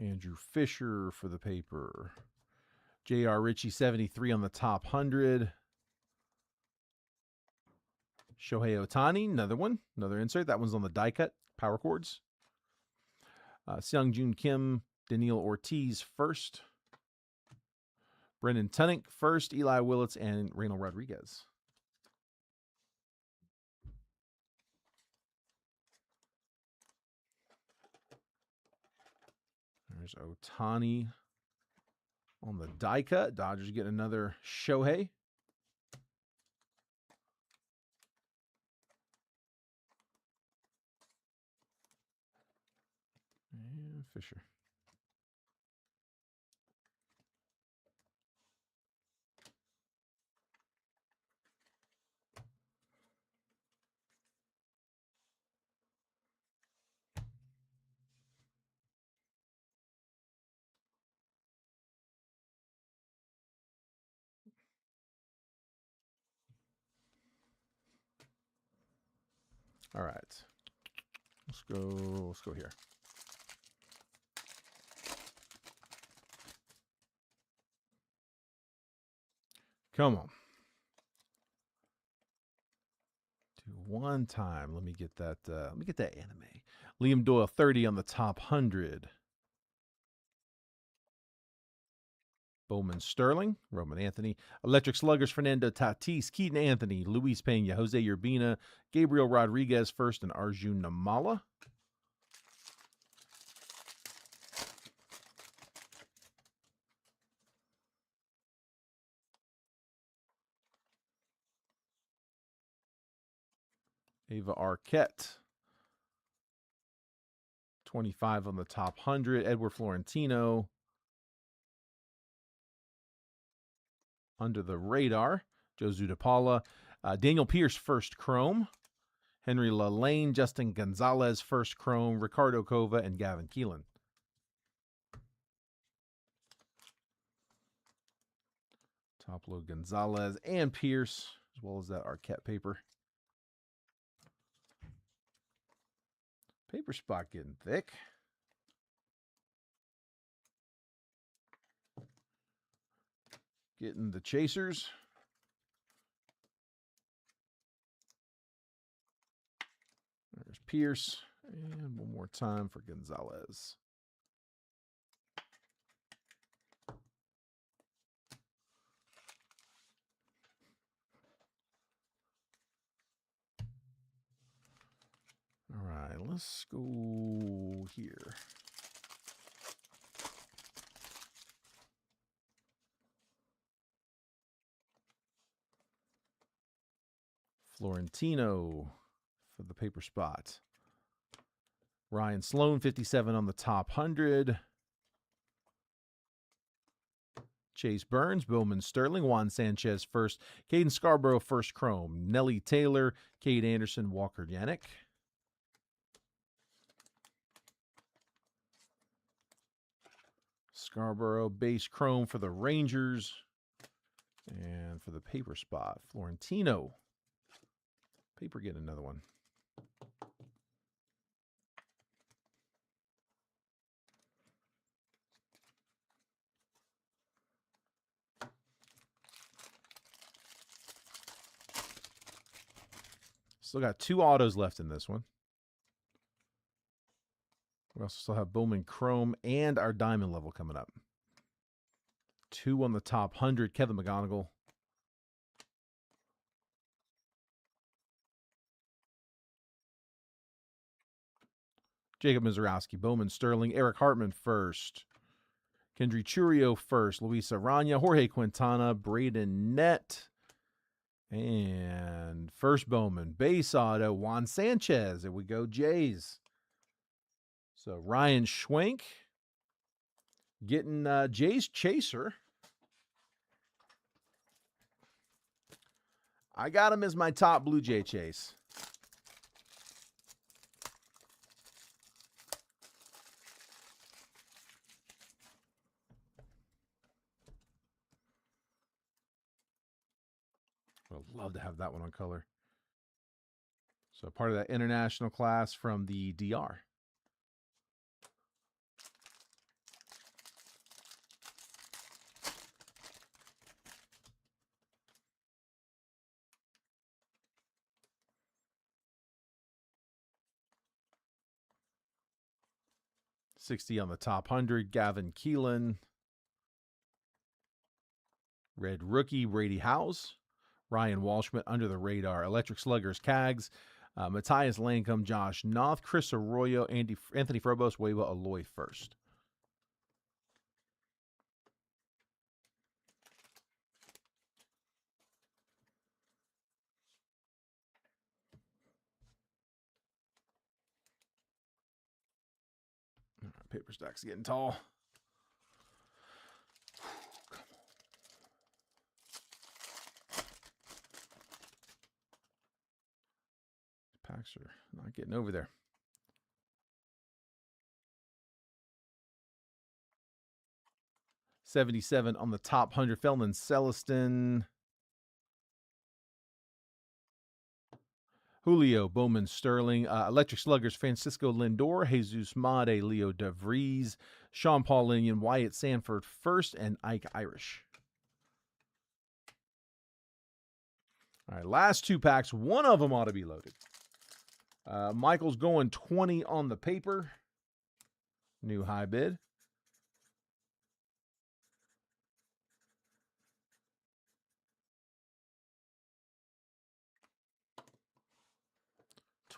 Andrew Fisher for the paper. J.R. Ritchie, 73 on the top 100. Shohei Ohtani, another one. Another insert. That one's on the die cut. Power chords. Seung Joon Kim, Daniil Ortiz, first. Brendan Tunick, first. Eli Willits, and Reynel Rodriguez. There's Ohtani on the die cut. Dodgers get another Shohei. And Fisher. All right. Let's go here. Come on. Do one time. Let me get that anime. Liam Doyle, 30 on the top 100. Bowman Sterling, Roman Anthony. Electric Sluggers, Fernando Tatis, Keaton Anthony, Luis Pena, Jose Urbina, Gabriel Rodriguez first, and Arjun Namala. Ava Arquette. 25 on the top 100, Edward Florentino. Under the radar, Joe Zudapala. Daniel Pierce, first chrome. Henry Lalane, Justin Gonzalez, first chrome. Ricardo Cova, and Gavin Keelan. Top load Gonzalez and Pierce, as well as that Arquette paper. Paper spot getting thick. Getting the chasers. There's Pierce. And one more time for Gonzalez. All right, let's go here. Florentino for the paper spot. Ryan Sloan, 57 on the top 100. Chase Burns, Bowman Sterling, Juan Sanchez first. Caden Scarborough, first chrome. Nelly Taylor, Cade Anderson, Walker Yannick. Scarborough, base chrome for the Rangers. And for the paper spot, Florentino. Paper, get another one. Still got 2 autos left in this one. We also still have Bowman Chrome and our Diamond level coming up. 2 on the top 100, Kevin McGonigal. Jacob Mizorowski, Bowman Sterling, Eric Hartman first. Kendry Churio first, Luis Arana, Jorge Quintana, Braden Nett. And first Bowman, base auto, Juan Sanchez. There we go, Jays. So Ryan Schwenk getting Jays chaser. I got him as my top Blue Jay chase. I'd love to have that one on color. So part of that international class from the DR. $60 on the top 100, Gavin Keelan. Red rookie, Brady Howes. Ryan Walshman, under the radar. Electric Sluggers, Cags. Matthias Lancome, Josh Noth, Chris Arroyo, Anthony Frobos, Weva Aloy first. Paper stack's getting tall. Packs are not getting over there. $77 on the top 100. Felman Celestin. Julio, Bowman Sterling. Electric Sluggers, Francisco Lindor. Jesus Made, Leo DeVries. Sean Paulinian, Wyatt Sanford first, and Ike Irish. All right, last 2 packs. One of them ought to be loaded. Michael's going 20 on the paper. New high bid.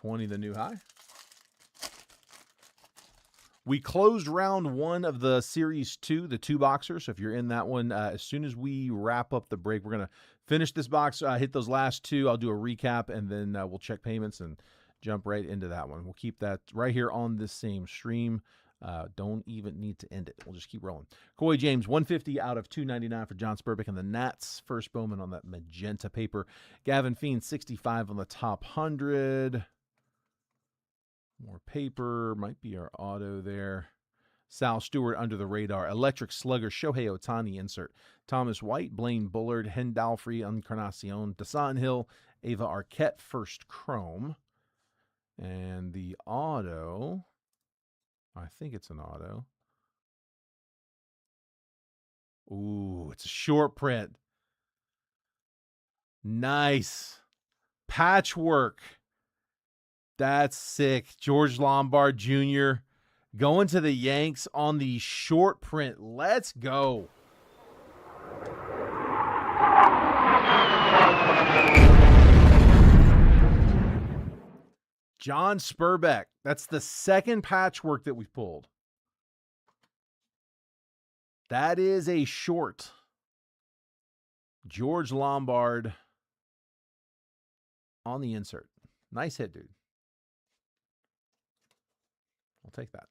$20, the new high. We closed round 1 of the Series 2, the 2-boxer. So if you're in that one, as soon as we wrap up the break, we're going to finish this box, hit those last 2. I'll do a recap, and then we'll check payments and jump right into that one. We'll keep that right here on this same stream. Don't even need to end it. We'll just keep rolling. Coy James, 150 out of 299 for John Spurbeck and the Nats. First Bowman on that magenta paper. Gavin Fiend, 65 on the top 100. More paper. Might be our auto there. Sal Stewart under the radar. Electric Slugger, Shohei Ohtani insert. Thomas White, Blaine Bullard, Hendalfrey, Encarnacion, Dasan Hill, Ava Arquette, first chrome. And the auto, I think it's an auto. Ooh, it's a short print. Nice. Patchwork. That's sick. George Lombard Jr. going to the Yanks on the short print. Let's go. John Spurbeck. That's the second patchwork that we've pulled. That is a short. George Lombard on the insert. Nice hit, dude. I'll take that.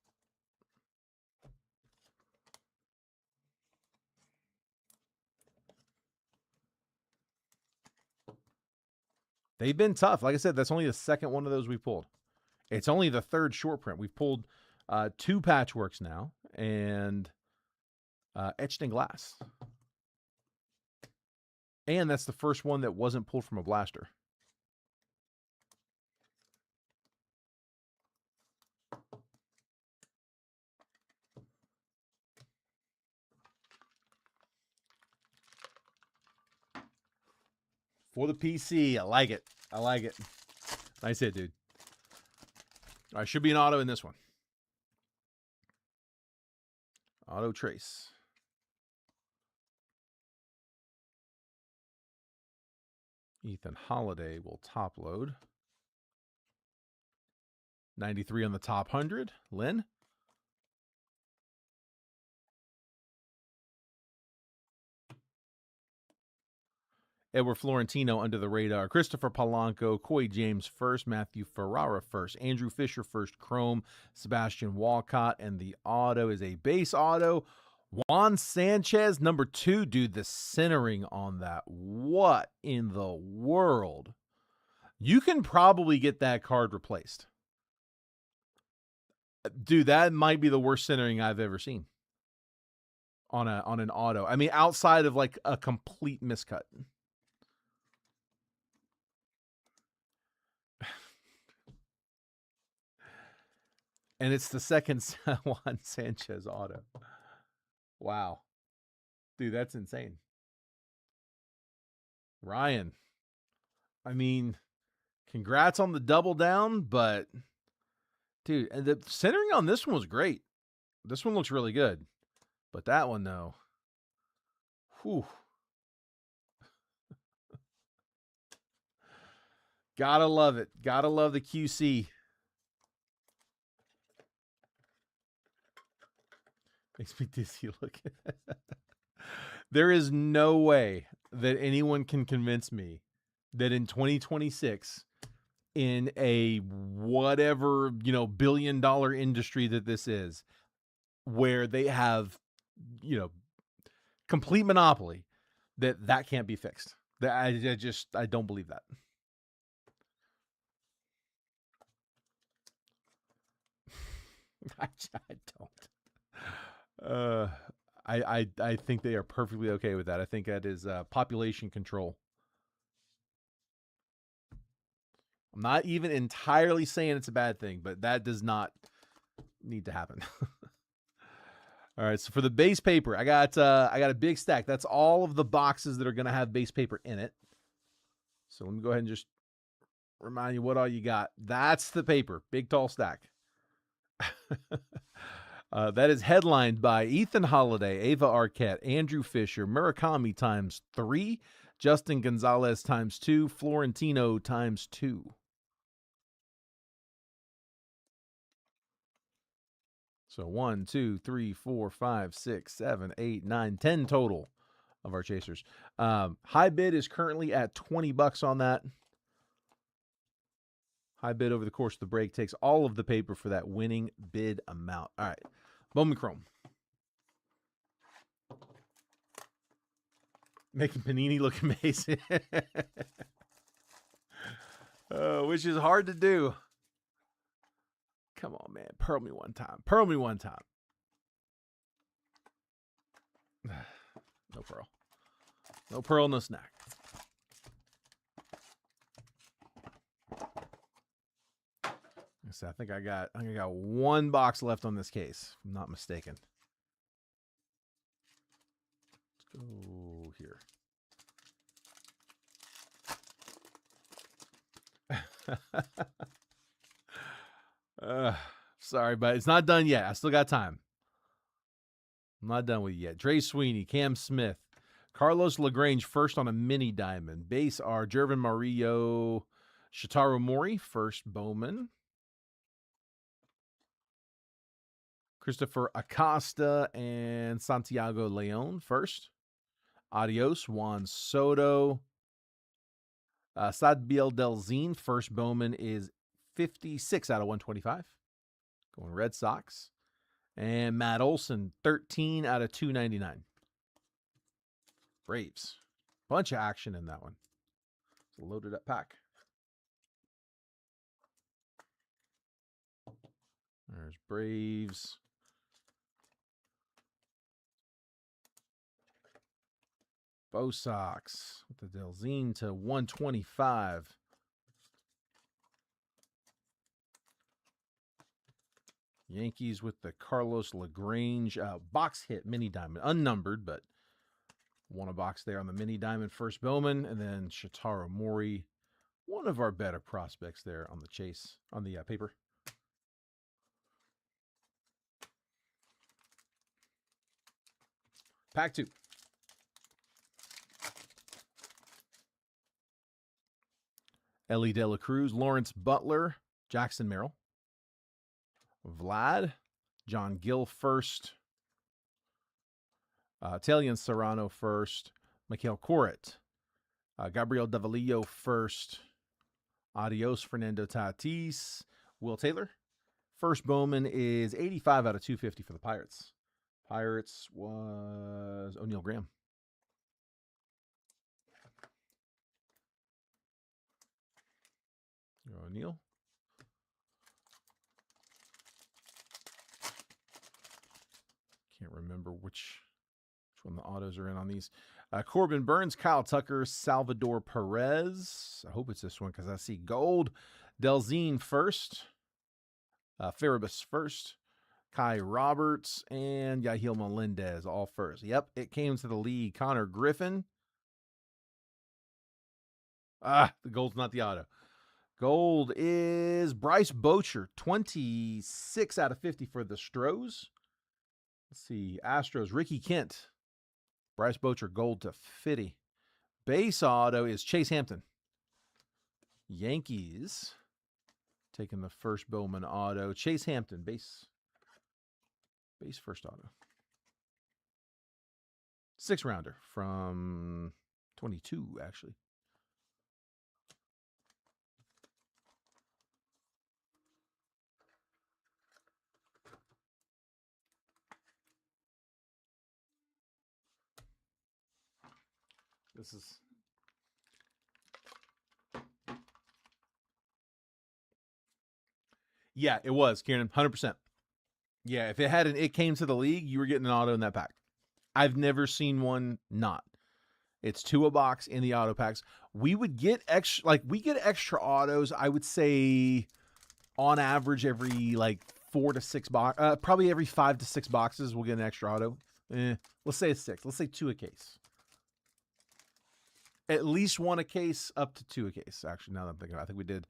They've been tough. Like I said, that's only the second one of those we pulled. It's only the third short print. We've pulled 2 patchworks now and etched in glass. And that's the first one that wasn't pulled from a blaster. For the PC. I like it. I like it. Nice hit, dude. All right, should be an auto in this one. Auto trace. Ethan Holiday will top load. 93 on the top 100. Lynn. Edward Florentino under the radar. Christopher Polanco, Coy James first, Matthew Ferrara first, Andrew Fisher first, chrome, Sebastian Walcott, and the auto is a base auto. Juan Sanchez, number 2. Dude, the centering on that. What in the world? You can probably get that card replaced. Dude, that might be the worst centering I've ever seen on an auto. I mean, outside of like a complete miscut. And it's the second Juan Sanchez auto. Wow. Dude, that's insane. Ryan. I mean, congrats on the double down, but dude, the centering on this one was great. This one looks really good. But that one, though. Whew. Gotta love it. Gotta love the QC. Makes me dizzy looking. There is no way that anyone can convince me that in 2026, in a whatever, billion-dollar industry that this is, where they have, complete monopoly, that can't be fixed. That I don't believe that. I don't. I think they are perfectly okay with that. I think that is population control. I'm not even entirely saying it's a bad thing, but that does not need to happen. All right, so for the base paper, I got a big stack. That's all of the boxes that are going to have base paper in it. So let me go ahead and just remind you what all you got. That's the paper, big tall stack. That is headlined by Ethan Holiday, Ava Arquette, Andrew Fisher, Murakami times 3, Justin Gonzalez times 2, Florentino times 2. So 1, 2, 3, 4, 5, 6, 7, 8, 9, 10 total of our chasers. High bid is currently at $20 on that. High bid over the course of the break takes all of the paper for that winning bid amount. All right. Bowman Chrome. Making Panini look amazing. Which is hard to do. Come on, man. Pearl me one time. Pearl me one time. No pearl. No pearl, no snack. I think I got one box left on this case, if I'm not mistaken. Let's go here. Sorry, but it's not done yet. I still got time. I'm not done with you yet. Dre Sweeney, Cam Smith, Carlos LaGrange first on a mini diamond. Base are Jervin Murillo, Shotaro Mori, first Bowman. Christopher Acosta and Santiago Leon first. Adios, Juan Soto. Sadbiel Delzine, first Bowman is 56 out of 125. Going Red Sox. And Matt Olson, 13 out of 299. Braves. Bunch of action in that one. It's a loaded up pack. There's Braves. Bo Sox with the Delzine to 125. Yankees with the Carlos LaGrange box hit mini diamond, unnumbered, but won a box there on the mini diamond first Bowman, and then Shotaro Mori, one of our better prospects there on the chase on the paper. Pack 2. Ellie De La Cruz, Lawrence Butler, Jackson Merrill. Vlad, John Gill first. Talion Serrano first. Mikhail Koret. Gabriel Davalillo first. Adios, Fernando Tatis. Will Taylor. First Bowman is 85 out of 250 for the Pirates. Pirates was O'Neal Graham. O'Neal. Can't remember which one the autos are in on these. Corbin Burns, Kyle Tucker, Salvador Perez. I hope it's this one because I see gold. Delzine first. Farabus first. Kai Roberts and Yahil Melendez all first. Yep, it came to the league. Connor Griffin. The gold's not the auto. Gold is Bryce Boucher, 26 out of 50 for the Stros. Let's see, Astros, Ricky Kent. Bryce Boucher, gold to 50. Base auto is Chase Hampton. Yankees taking the first Bowman auto. Chase Hampton, base first auto. 6-rounder from 22, actually. This is yeah, it was, Kieran, 100%. Yeah, if it came to the league, you were getting an auto in that pack. I've never seen one not. It's 2 a box in the auto packs. We would get extra autos, I would say on average every 4 to 6 box, probably every 5 to 6 boxes we'll get an extra auto. Let's say it's 6. Let's say 2 a case. At least 1 a case, up to 2 a case. Actually, now that I'm thinking about it, I think we did.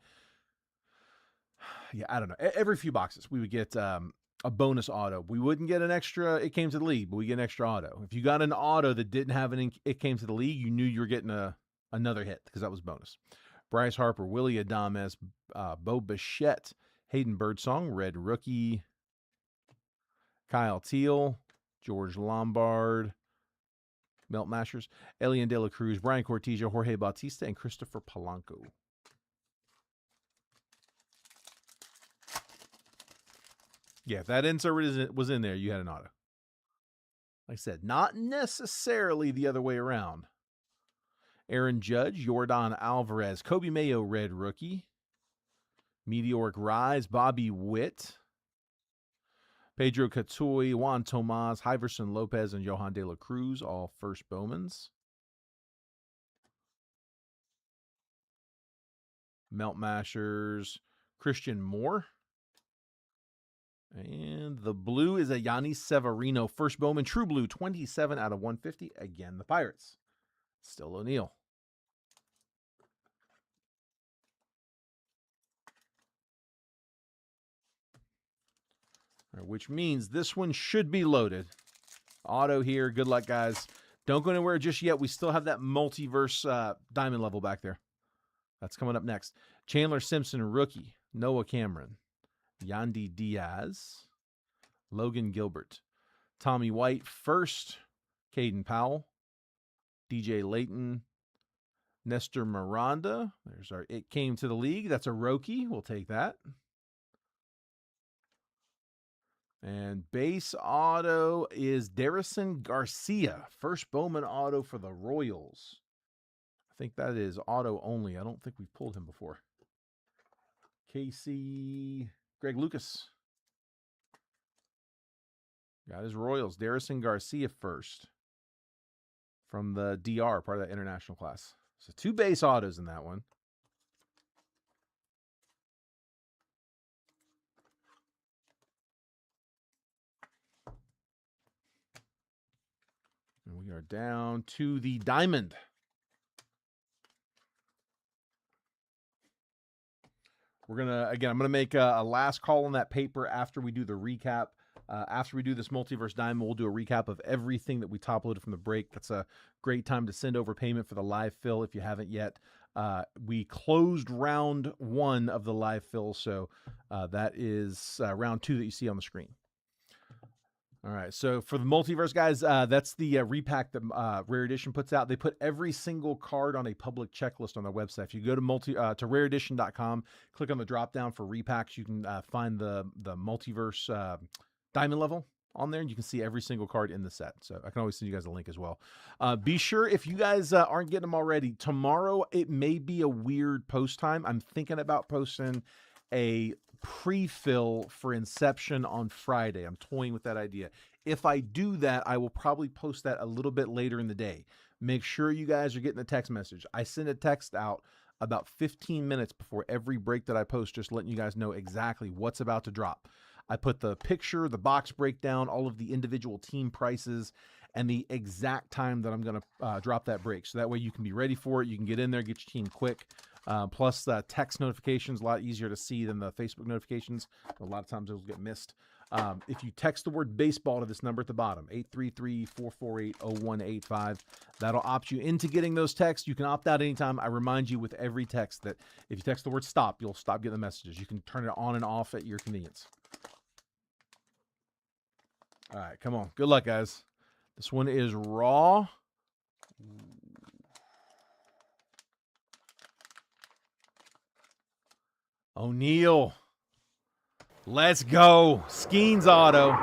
Yeah, I don't know. Every few boxes, we would get a bonus auto. We wouldn't get an extra, it came to the league, but we get an extra auto. If you got an auto that didn't have it came to the league, you knew you were getting another hit because that was bonus. Bryce Harper, Willie Adames, Bo Bichette, Hayden Birdsong, red rookie. Kyle Teal, George Lombard, Melt Mashers, Elian De La Cruz, Brian Cortesia, Jorge Bautista, and Christopher Polanco. Yeah, if that insert was in there, you had an auto. Like I said, not necessarily the other way around. Aaron Judge, Yordan Alvarez, Kobe Mayo, red rookie. Meteoric Rise, Bobby Witt. Pedro Catoy, Juan Tomas, Iverson Lopez, and Johan De La Cruz, all first Bowmans. Melt Mashers, Christian Moore. And the blue is a Yanni Severino, first Bowman, True Blue, 27 out of 150. Again, the Pirates. Still O'Neal. Right, which means this one should be loaded. Auto here. Good luck, guys. Don't go anywhere just yet. We still have that multiverse diamond level back there. That's coming up next. Chandler Simpson, rookie. Noah Cameron. Yandy Diaz. Logan Gilbert. Tommy White, first. Caden Powell. DJ Layton. Nestor Miranda. There's our It Came to the League. That's a Roki. We'll take that. And base auto is Darrison Garcia. First Bowman auto for the Royals. I think that is auto only. I don't think we've pulled him before. Casey, Greg Lucas. Got his Royals. Darrison Garcia first. From the DR, part of that international class. So 2 base autos in that one. And we are down to the diamond. We're going to, again, I'm going to make a last call on that paper after we do the recap. After we do this multiverse diamond, we'll do a recap of everything that we top loaded from the break. That's a great time to send over payment for the live fill if you haven't yet. We closed round 1 of the live fill, so that is round 2 that you see on the screen. All right, so for the multiverse, guys, that's the repack that Rare Edition puts out. They put every single card on a public checklist on their website. If you go to rareedition.com, click on the drop down for repacks, you can find the multiverse diamond level on there, and you can see every single card in the set. So I can always send you guys a link as well. Be sure, if you guys aren't getting them already, tomorrow it may be a weird post time. I'm thinking about posting a pre-fill for Inception on Friday. I'm toying with that idea. If I do that, I will probably post that a little bit later in the day. Make sure you guys are getting a text message. I send a text out about 15 minutes before every break that I post, just letting you guys know exactly what's about to drop. I put the picture, the box breakdown, all of the individual team prices, and the exact time that I'm going to drop that break. So that way you can be ready for it. You can get in there, get your team quick. Plus, the text notifications, a lot easier to see than the Facebook notifications. A lot of times those get missed. If you text the word baseball to this number at the bottom, 833-448-0185, that'll opt you into getting those texts. You can opt out anytime. I remind you with every text that if you text the word stop, you'll stop getting the messages. You can turn it on and off at your convenience. All right, come on. Good luck, guys. This one is raw. O'Neal. Let's go. Skeens auto.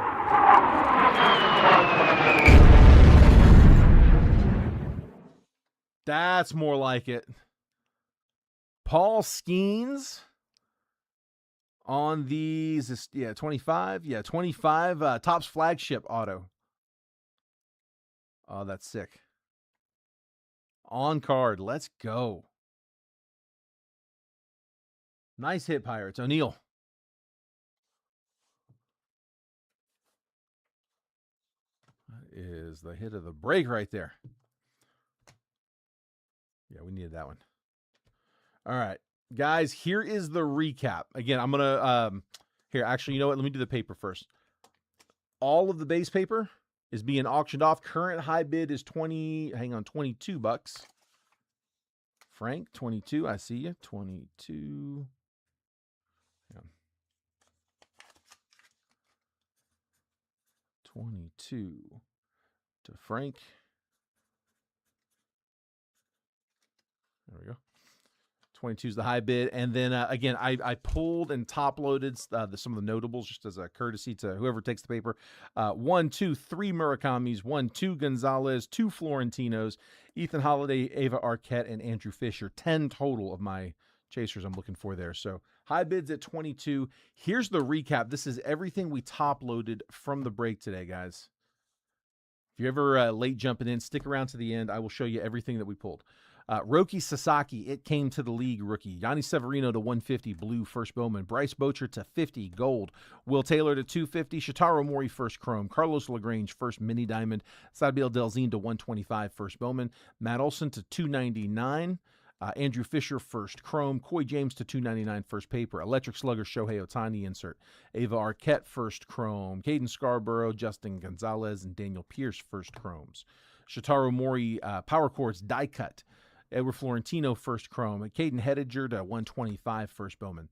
That's more like it. Paul Skeens on these. Yeah, 25. Yeah, 25. Topps flagship auto. Oh, that's sick. On card. Let's go. Nice hit, Pirates. O'Neal. That is the hit of the break right there. Yeah, we needed that one. All right, guys, here is the recap. Again, I'm going to, here, actually, you know what? Let me do the paper first. All of the base paper is being auctioned off. Current high bid is $22. Frank, 22. I see you. 22. Yeah. 22 to Frank. There we go. 22 is the high bid. And then, again, I pulled and top-loaded some of the notables just as a courtesy to whoever takes the paper. 1, 2, 3 Murakamis, 1, 2 Gonzalez, 2 Florentinos, Ethan Holiday, Ava Arquette, and Andrew Fisher. 10 total of my chasers I'm looking for there. So high bids at 22. Here's the recap. This is everything we top-loaded from the break today, guys. If you're ever late jumping in, stick around to the end. I will show you everything that we pulled. Roki Sasaki, it came to the league rookie. Yanni Severino to 150, blue, first Bowman. Bryce Boccer to 50, gold. Will Taylor to 250. Shotaro Mori, first chrome. Carlos LaGrange, first mini diamond. Sabiel Delzine to 125, first Bowman. Matt Olson to 299. Andrew Fisher, first chrome. Coy James to 299, first paper. Electric Slugger, Shohei Ohtani insert. Ava Arquette, first chrome. Caden Scarborough, Justin Gonzalez, and Daniel Pierce, first chromes. Shotaro Mori, Power Chords, die cut. Edward Florentino, first chrome. Caden Hediger to 125, first Bowman.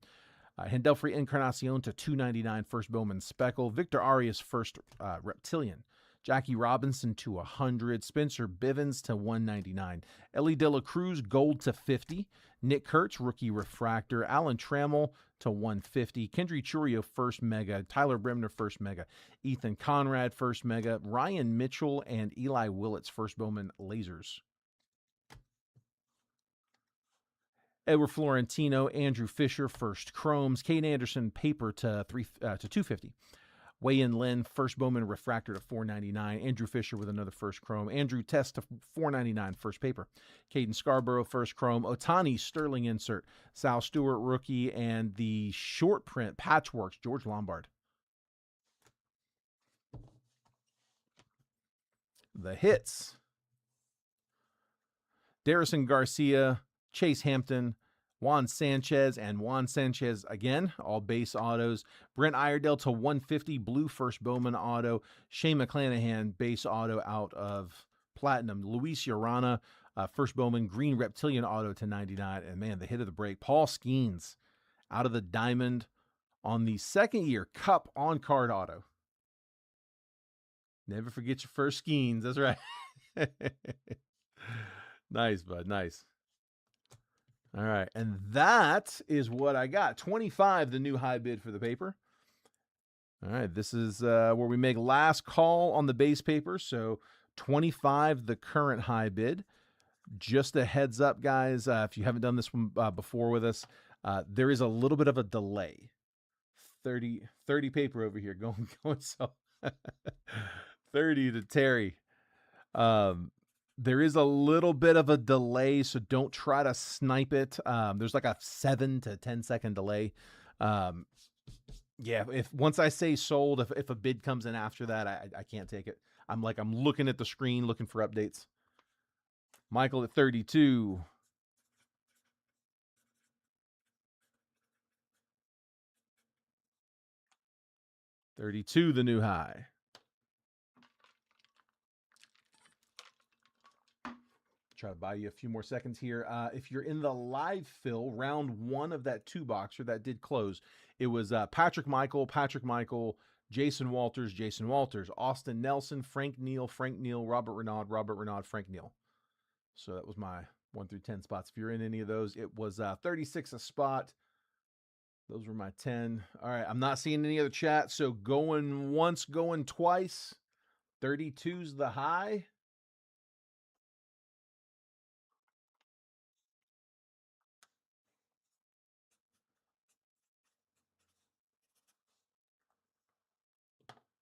Hendelfrey Encarnacion to 299, first Bowman Speckle. Victor Arias, first Reptilian. Jackie Robinson to 100. Spencer Bivens to 199. Ellie De La Cruz, gold to 50. Nick Kurtz, rookie refractor. Alan Trammell to 150. Kendry Churio, first mega. Tyler Bremner, first mega. Ethan Conrad, first mega. Ryan Mitchell and Eli Willits, first Bowman lasers. Edward Florentino, Andrew Fisher, first chromes. Kate Anderson, paper to 250. Wei-In Lin, first Bowman refractor to 499. Andrew Fisher with another first chrome. Andrew Test to 499, first paper. Caden Scarborough, first chrome. Ohtani Sterling insert. Sal Stewart rookie, and the short print patchworks, George Lombard. The hits: Darrison Garcia, Chase Hampton, Juan Sanchez, and Juan Sanchez again, all base autos. Brent Iredale to 150, blue first Bowman auto. Shane McClanahan, base auto out of Platinum. Luis Urana, first Bowman, green Reptilian auto to 99. And man, the hit of the break, Paul Skeens out of the Diamond on the second year Cup on card auto. Never forget your first Skeens. That's right. Nice, bud. Nice. All right, and that is what I got. 25, the new high bid for the paper. All right, this is where we make last call on the base paper. So 25, the current high bid. Just a heads up, guys, if you haven't done this one before with us, there is a little bit of a delay. 30 paper over here going so 30 to Terry. There is a little bit of a delay, so don't try to snipe it. There's like a 7 to 10 second delay. Yeah, if once I say sold, if a bid comes in after that, I can't take it. I'm looking at the screen, looking for updates. Michael at 32. $32, the new high. Try to buy you a few more seconds here. If you're in the live fill, round 1 of that 2-boxer that did close, it was Patrick Michael, Jason Walters, Austin Nelson, Frank Neal, Robert Renaud, Frank Neal. So that was my 1 through 10 spots. If you're in any of those, it was 36 a spot. Those were my 10. All right, I'm not seeing any other chat, so going once, going twice. 32's the high.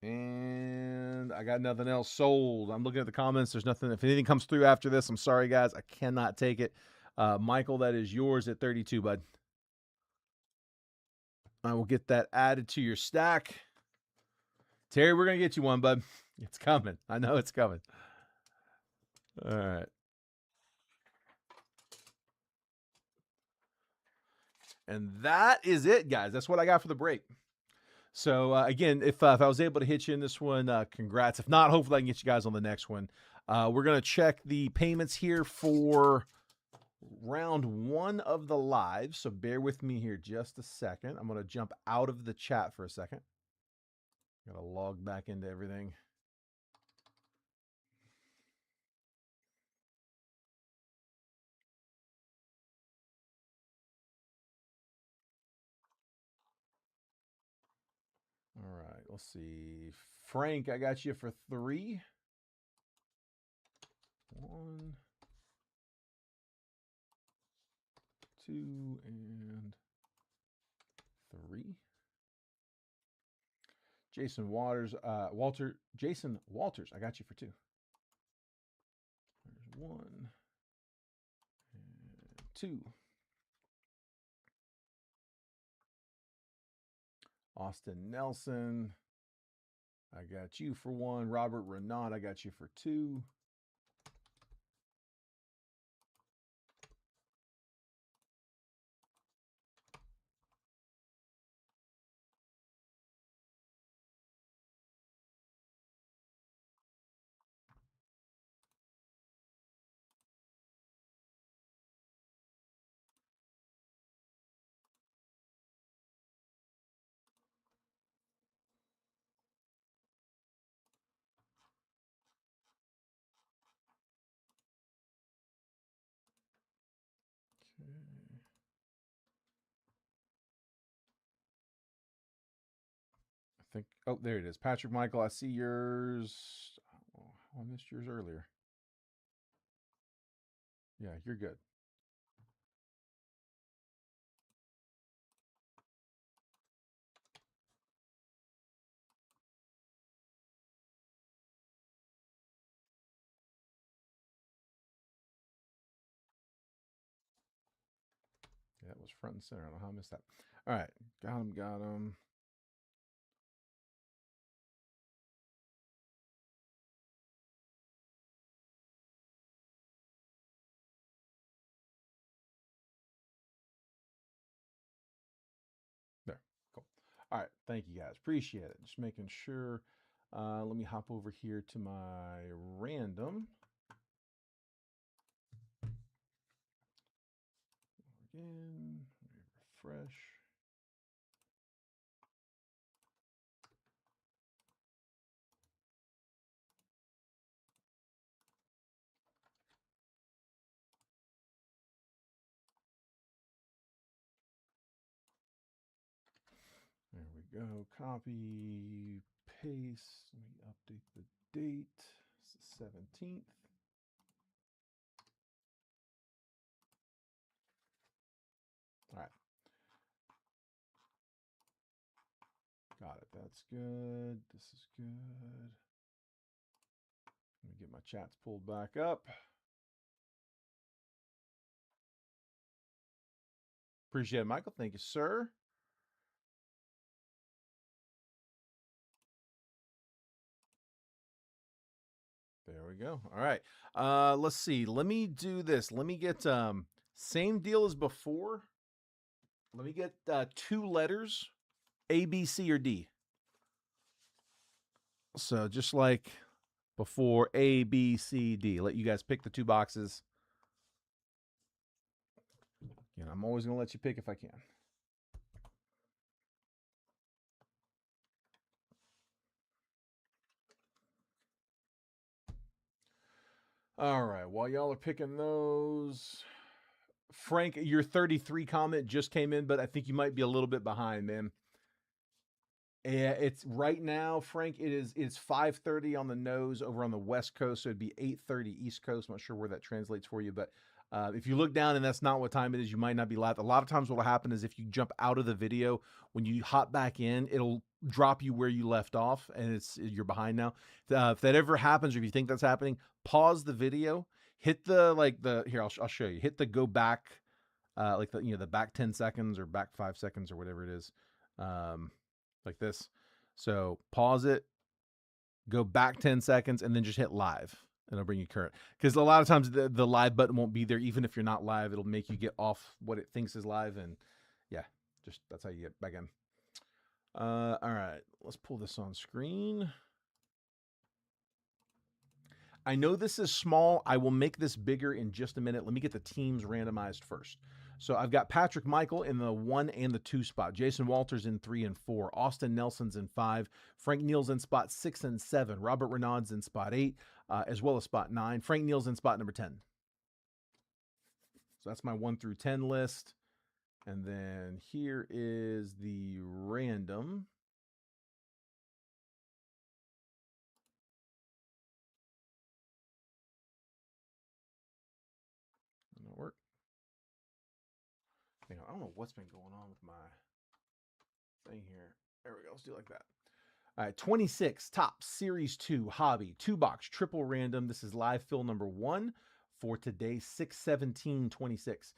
And I got nothing else sold. I'm looking at the comments. There's nothing. If anything comes through after this, I'm sorry, guys. I cannot take it. Michael, that is yours at 32, bud. I will get that added to your stack. Terry, we're going to get you one, bud. It's coming. I know it's coming. All right. And that is it, guys. That's what I got for the break. So, again, if I was able to hit you in this one, congrats. If not, hopefully I can get you guys on the next one. We're going to check the payments here for round 1 of the live. So bear with me here just a second. I'm going to jump out of the chat for a second. Got to log back into everything. let's see. Frank, I got you for 3. 1, 2, and 3. Jason Jason Walters, I got you for 2. There's 1 and 2. Austin Nelson, I got you for 1. Robert Renaud, I got you for 2. Okay. I think, oh, there it is. Patrick Michael, I see yours. Oh, I missed yours earlier. Yeah, you're good. Yeah, that was front and center. I don't know how I missed that. All right. Got him, got him. There. Cool. All right. Thank you guys. Appreciate it. Just making sure. Let me hop over here to my random. Again. Refresh. There we go. Copy, paste. Let me update the date. It's the 17th. All right. Got it. That's good. This is good. Let me get my chats pulled back up. Appreciate it, Michael. Thank you, sir. There we go. All right. Let's see. Let me do this. Let me get same deal as before. Let me get 2 letters, A, B, C, or D. So just like before, A, B, C, D. Let you guys pick the 2 boxes. And I'm always going to let you pick if I can. All right. While y'all are picking those, Frank, your 33 comment just came in, but I think you might be a little bit behind, man. Yeah, it's right now, Frank. It's 5:30 on the nose over on the West Coast, so it'd be 8:30 East Coast. I'm not sure where that translates for you, but if you look down and that's not what time it is, you might not be live. A lot of times, what will happen is if you jump out of the video, when you hop back in, it'll drop you where you left off, and you're behind now. If that ever happens, or if you think that's happening, pause the video, hit the here. I'll show you. Hit the go back, like the back 10 seconds or back 5 seconds or whatever it is. Like this. So pause it, go back 10 seconds, and then just hit live. And it'll bring you current. Because a lot of times the live button won't be there. Even if you're not live, it'll make you get off what it thinks is live. And yeah, just that's how you get back in. All right, let's pull this on screen. I know this is small. I will make this bigger in just a minute. Let me get the teams randomized first. So I've got Patrick Michael in the 1 and the 2 spot. Jason Walters in 3 and 4. Austin Nelson's in 5. Frank Neal's in spot 6 and 7. Robert Renaud's in spot 8, as well as spot 9. Frank Neal's in spot number 10. So that's my 1 through 10 list. And then here is the random. don't know what's been going on with my thing here. There we go. Let's do it like that. All right, 26, top Series 2 Hobby 2-box triple random. This is live fill number 1 for today, 6/17/26.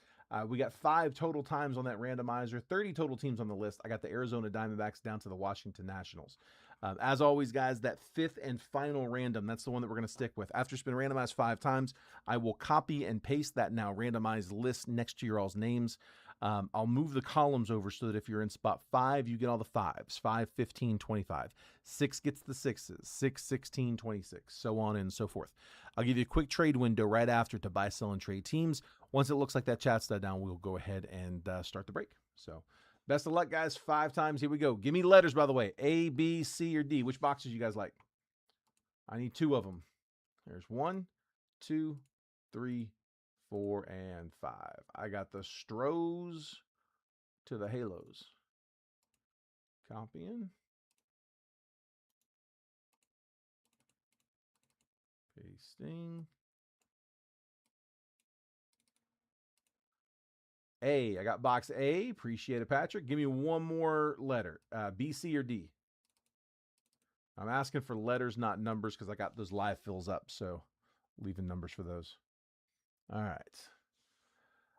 We got 5 total times on that randomizer, 30 total teams on the list. I got the Arizona Diamondbacks down to the Washington Nationals. As always, guys, that 5th and final random, that's the one that we're going to stick with. After it's been randomized 5 times, I will copy and paste that now randomized list next to your all's names. I'll move the columns over so that if you're in spot 5, you get all the 5s, 5, 15, 25. 6 gets the 6s, 6, 16, 26, so on and so forth. I'll give you a quick trade window right after to buy, sell, and trade teams. Once it looks like that chat's died down, we'll go ahead and start the break. So best of luck, guys. 5 times. Here we go. Give me letters, by the way. A, B, C, or D. Which boxes you guys like? I need 2 of them. There's 1, 2, 3, 4, and 5. I got the Stros to the Halos. Copying. Pasting. A. I got box A. Appreciate it, Patrick. Give me one more letter. B, C, or D. I'm asking for letters, not numbers, because I got those live fills up, so leaving numbers for those. All right.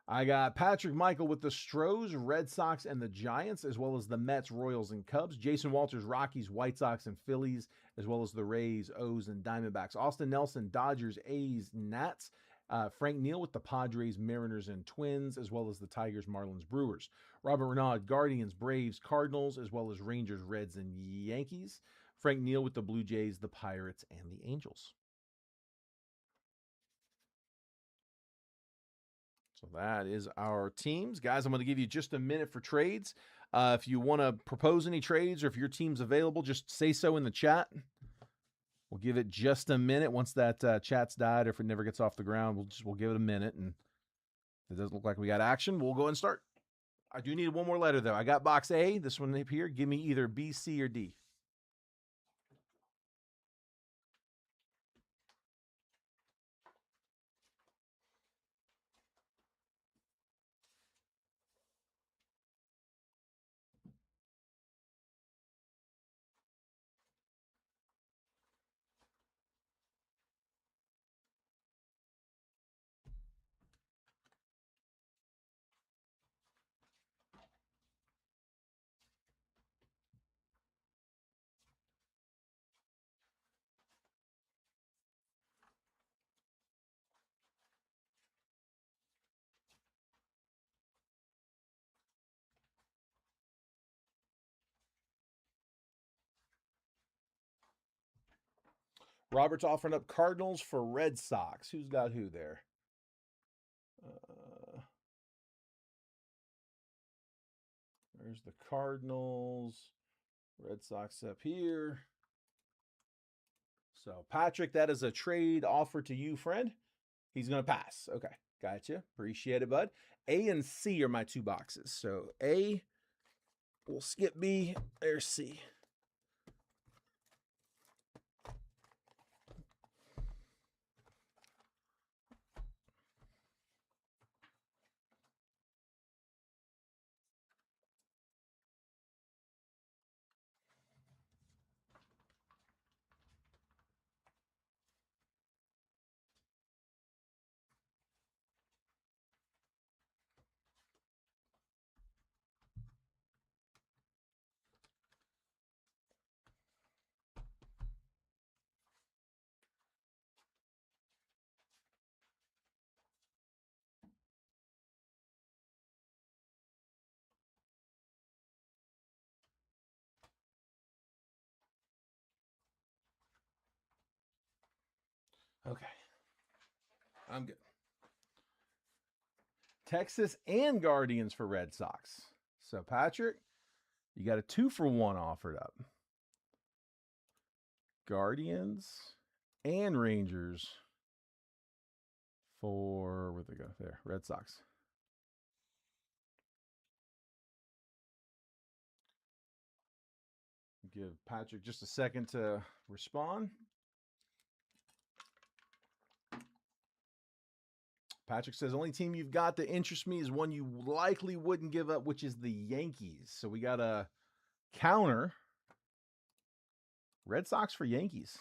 I got Patrick Michael with the Stros, Red Sox, and the Giants, as well as the Mets, Royals, and Cubs. Jason Walters, Rockies, White Sox, and Phillies, as well as the Rays, O's, and Diamondbacks. Austin Nelson, Dodgers, A's, Nats. Frank Neal with the Padres, Mariners, and Twins, as well as the Tigers, Marlins, Brewers. Robert Renaud, Guardians, Braves, Cardinals, as well as Rangers, Reds, and Yankees. Frank Neal with the Blue Jays, the Pirates, and the Angels. So that is our teams. Guys, I'm going to give you just a minute for trades. If you want to propose any trades or if your team's available, just say so in the chat. We'll give it just a minute. Once that chat's died or if it never gets off the ground, we'll give it a minute. And if it doesn't look like we got action, we'll go and start. I do need one more letter, though. I got box A, this one up here. Give me either B, C, or D. Robert's offering up Cardinals for Red Sox. Who's got who there? There's the Cardinals. Red Sox up here. So, Patrick, that is a trade offer to you, friend. He's going to pass. Okay, gotcha. Appreciate it, bud. A and C are my 2 boxes. So, A, we'll skip B. There's C. Okay. I'm good. Texas and Guardians for Red Sox. So, Patrick, you got a 2-for-1 offered up. Guardians and Rangers for, where'd they go? There, Red Sox. Give Patrick just a second to respond. Patrick says, only team you've got that interests me is one you likely wouldn't give up, which is the Yankees. So we got a counter. Red Sox for Yankees.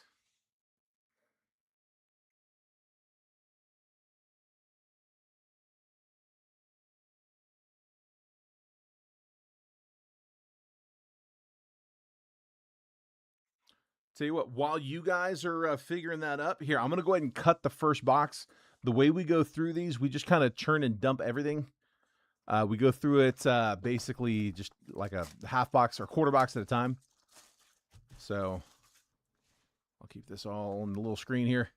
Tell you what, while you guys are figuring that up, here, I'm going to go ahead and cut the first box. The way we go through these, we just kind of churn and dump everything. We go through it basically just like a half box or quarter box at a time. So I'll keep this all on the little screen here.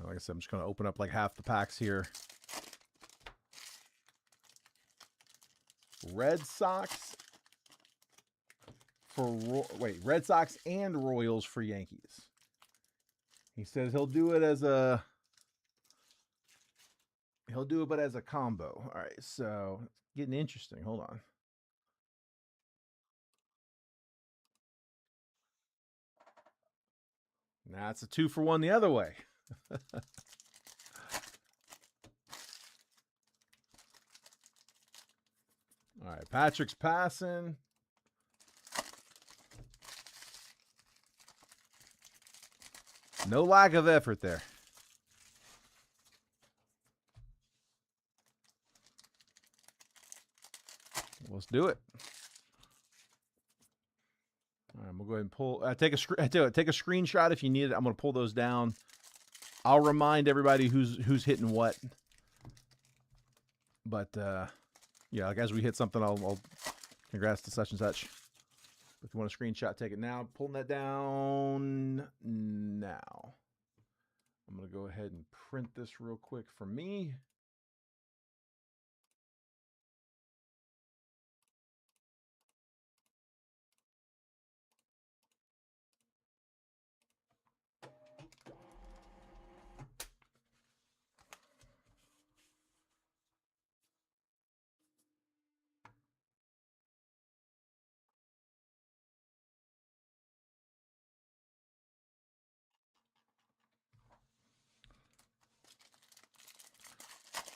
Like I said, I'm just going to open up like half the packs here. Red Sox for Red Sox and Royals for Yankees. He says he'll do it as a but as a combo. All right, so it's getting interesting. Hold on. Now it's a 2-for-1 the other way. All right, Patrick's passing. No lack of effort there. Let's do it. All right, we'll go ahead and pull. Take a screenshot if you need it. I'm going to pull those down. I'll remind everybody who's hitting what. But yeah, like as we hit something, I'll congrats to such and such. If you want a screenshot, take it now. Pulling that down now. I'm going to go ahead and print this real quick for me.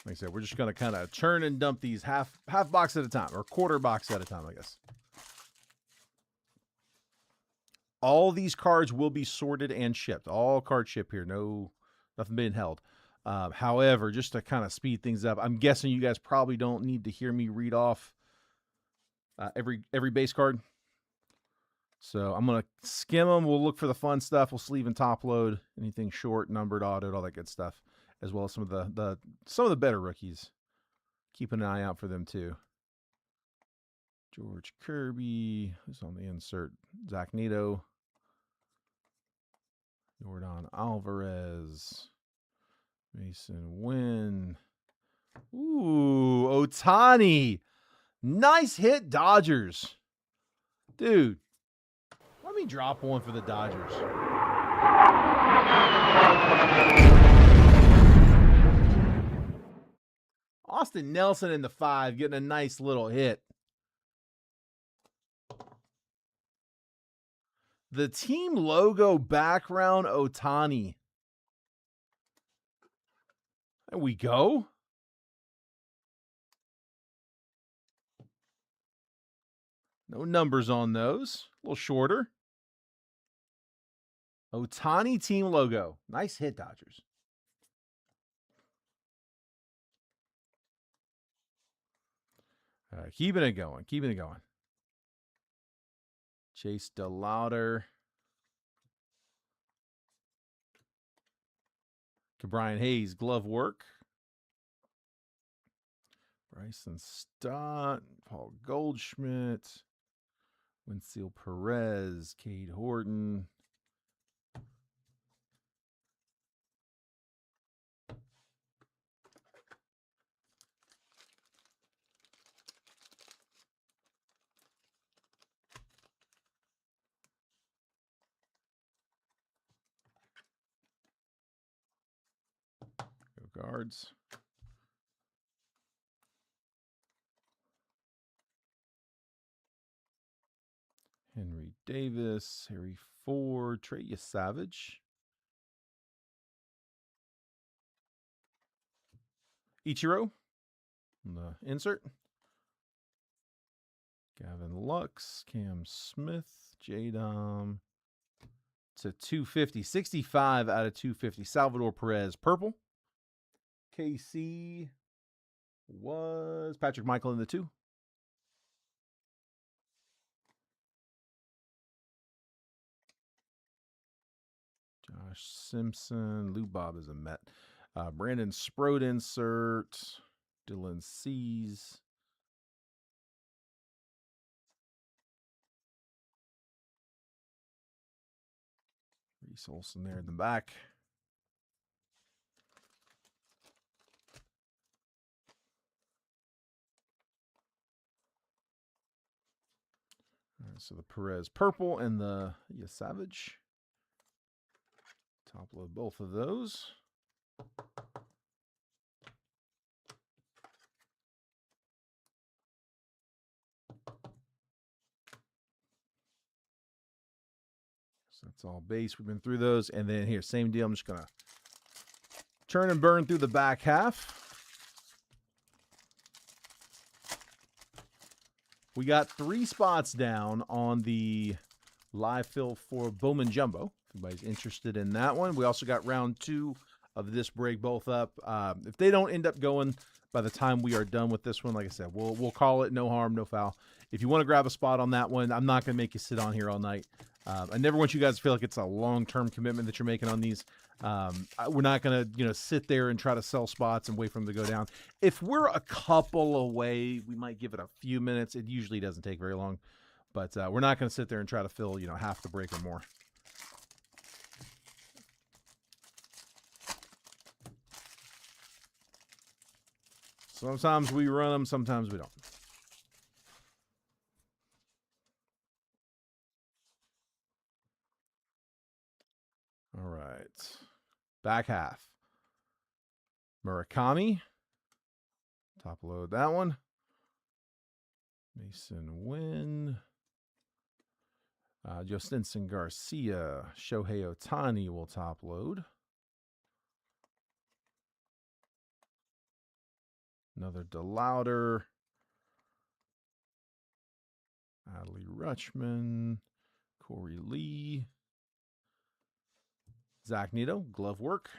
Like I said, we're just going to kind of churn and dump these half box at a time, or quarter box at a time, I guess. All these cards will be sorted and shipped. All cards ship here. Nothing being held. However, just to kind of speed things up, I'm guessing you guys probably don't need to hear me read off every base card. So I'm going to skim them. We'll look for the fun stuff. We'll sleeve and top load anything short, numbered, autoed, all that good stuff, as well as some of the better rookies. Keep an eye out for them too. George Kirby, who's on the insert? Zach Neto, Jordan Alvarez, Mason Wynn. Ooh, Ohtani. Nice hit, Dodgers. Dude, let me drop one for the Dodgers. Austin Nelson in the 5, getting a nice little hit. The team logo background, Ohtani. There we go. No numbers on those. A little shorter. Ohtani team logo. Nice hit, Dodgers. Keeping it going. Keeping it going. Chase DeLauder. Brian Hayes, glove work. Bryson Stott, Paul Goldschmidt, Winfield Perez, Cade Horton. guards. Henry Davis, Harry Ford, Trey Savage. Ichiro, the insert. Gavin Lux, Cam Smith, J-Dom to 250. 65 out of 250. Salvador Perez, purple. KC was Patrick Michael in the 2. Josh Simpson. Lou Bob is a Met. Brandon Sprode insert. Dylan Cease. Reese Olson there in the back. All right, so the Perez purple and the Savage. Top load both of those. So that's all base. We've been through those. And then here, same deal. I'm just going to turn and burn through the back half. We got 3 spots down on the live fill for Bowman Jumbo. If anybody's interested in that one. We also got round 2 of this break both up. If they don't end up going by the time we are done with this one, like I said, we'll call it no harm, no foul. If you want to grab a spot on that one, I'm not going to make you sit on here all night. I never want you guys to feel like it's a long-term commitment that you're making on these. We're not going to, sit there and try to sell spots and wait for them to go down. If we're a couple away, we might give it a few minutes. It usually doesn't take very long, but we're not going to sit there and try to fill, half the break or more. Sometimes we run them, sometimes we don't. All right. Back half. Murakami. Top load that one. Mason Wynn. Justinson Garcia. Shohei Ohtani will top load. Another DeLauder. Adley Rutschman. Corey Lee. Zach Neto, glove work.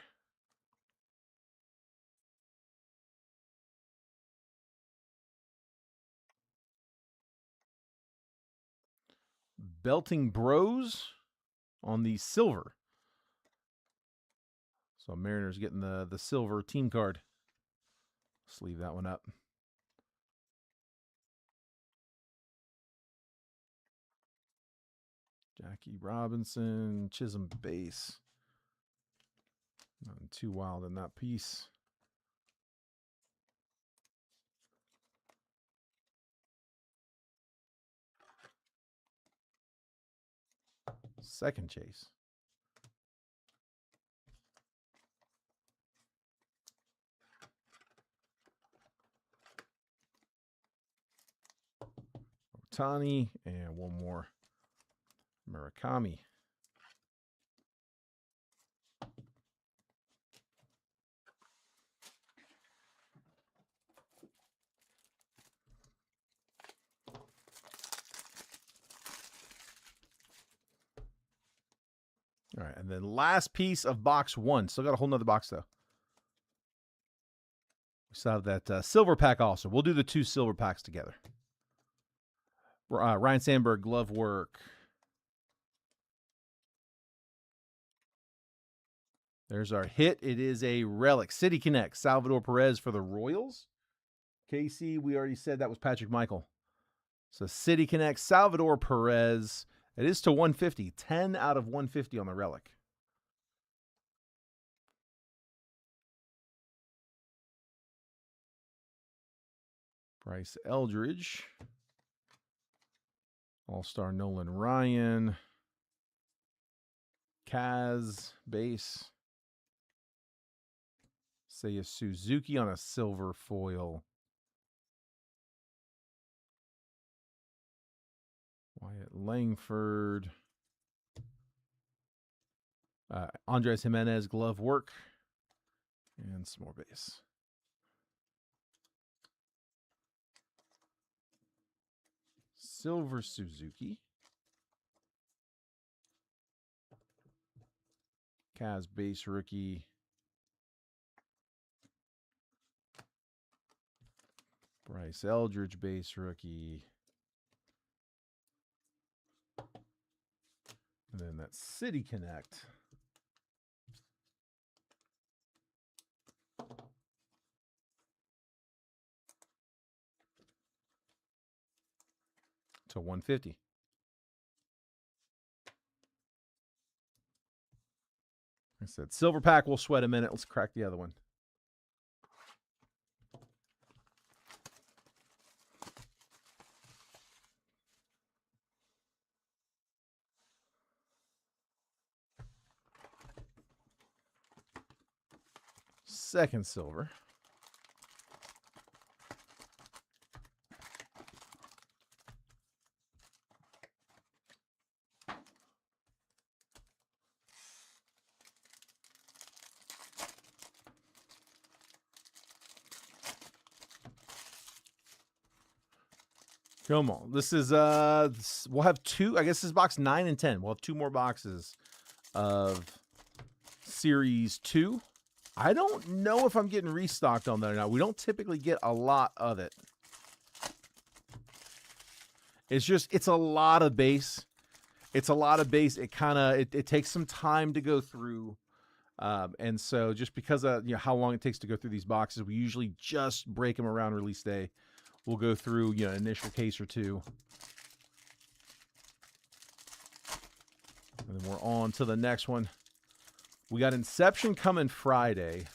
Belting Bros on the silver. So Mariners getting the silver team card. Sleeve that one up. Jackie Robinson, Chisholm base. Nothing too wild in that piece. Second chase. Ohtani and one more Murakami. All right, and then last piece of box 1. Still got a whole nother box, though. We still have that silver pack also. We'll do the 2 silver packs together. Ryan Sandberg, glove work. There's our hit. It is a relic. City Connect, Salvador Perez for the Royals. KC, we already said that was Patrick Michael. So City Connect, Salvador Perez. It is to 150. 10 out of 150 on the relic. Bryce Eldridge. All-Star Nolan Ryan. Kaz, base. Seiya Suzuki on a silver foil. Wyatt Langford. Andres Jimenez glove work. And some more base. Silver Suzuki. Kaz base rookie. Bryce Eldridge base rookie. And then that City Connect. To 150. I said silver pack, we'll sweat a minute. Let's crack the other one. Second silver. Come on. This is we'll have two, I guess this is box 9 and 10. We'll have two more boxes of series 2. I don't know if I'm getting restocked on that or not. We don't typically get a lot of it. It's a lot of base. It's a lot of base. It kind of it takes some time to go through. And so just because of how long it takes to go through these boxes, we usually just break them around release day. We'll go through, an initial case or two. And then we're on to the next one. We got Inception coming Friday.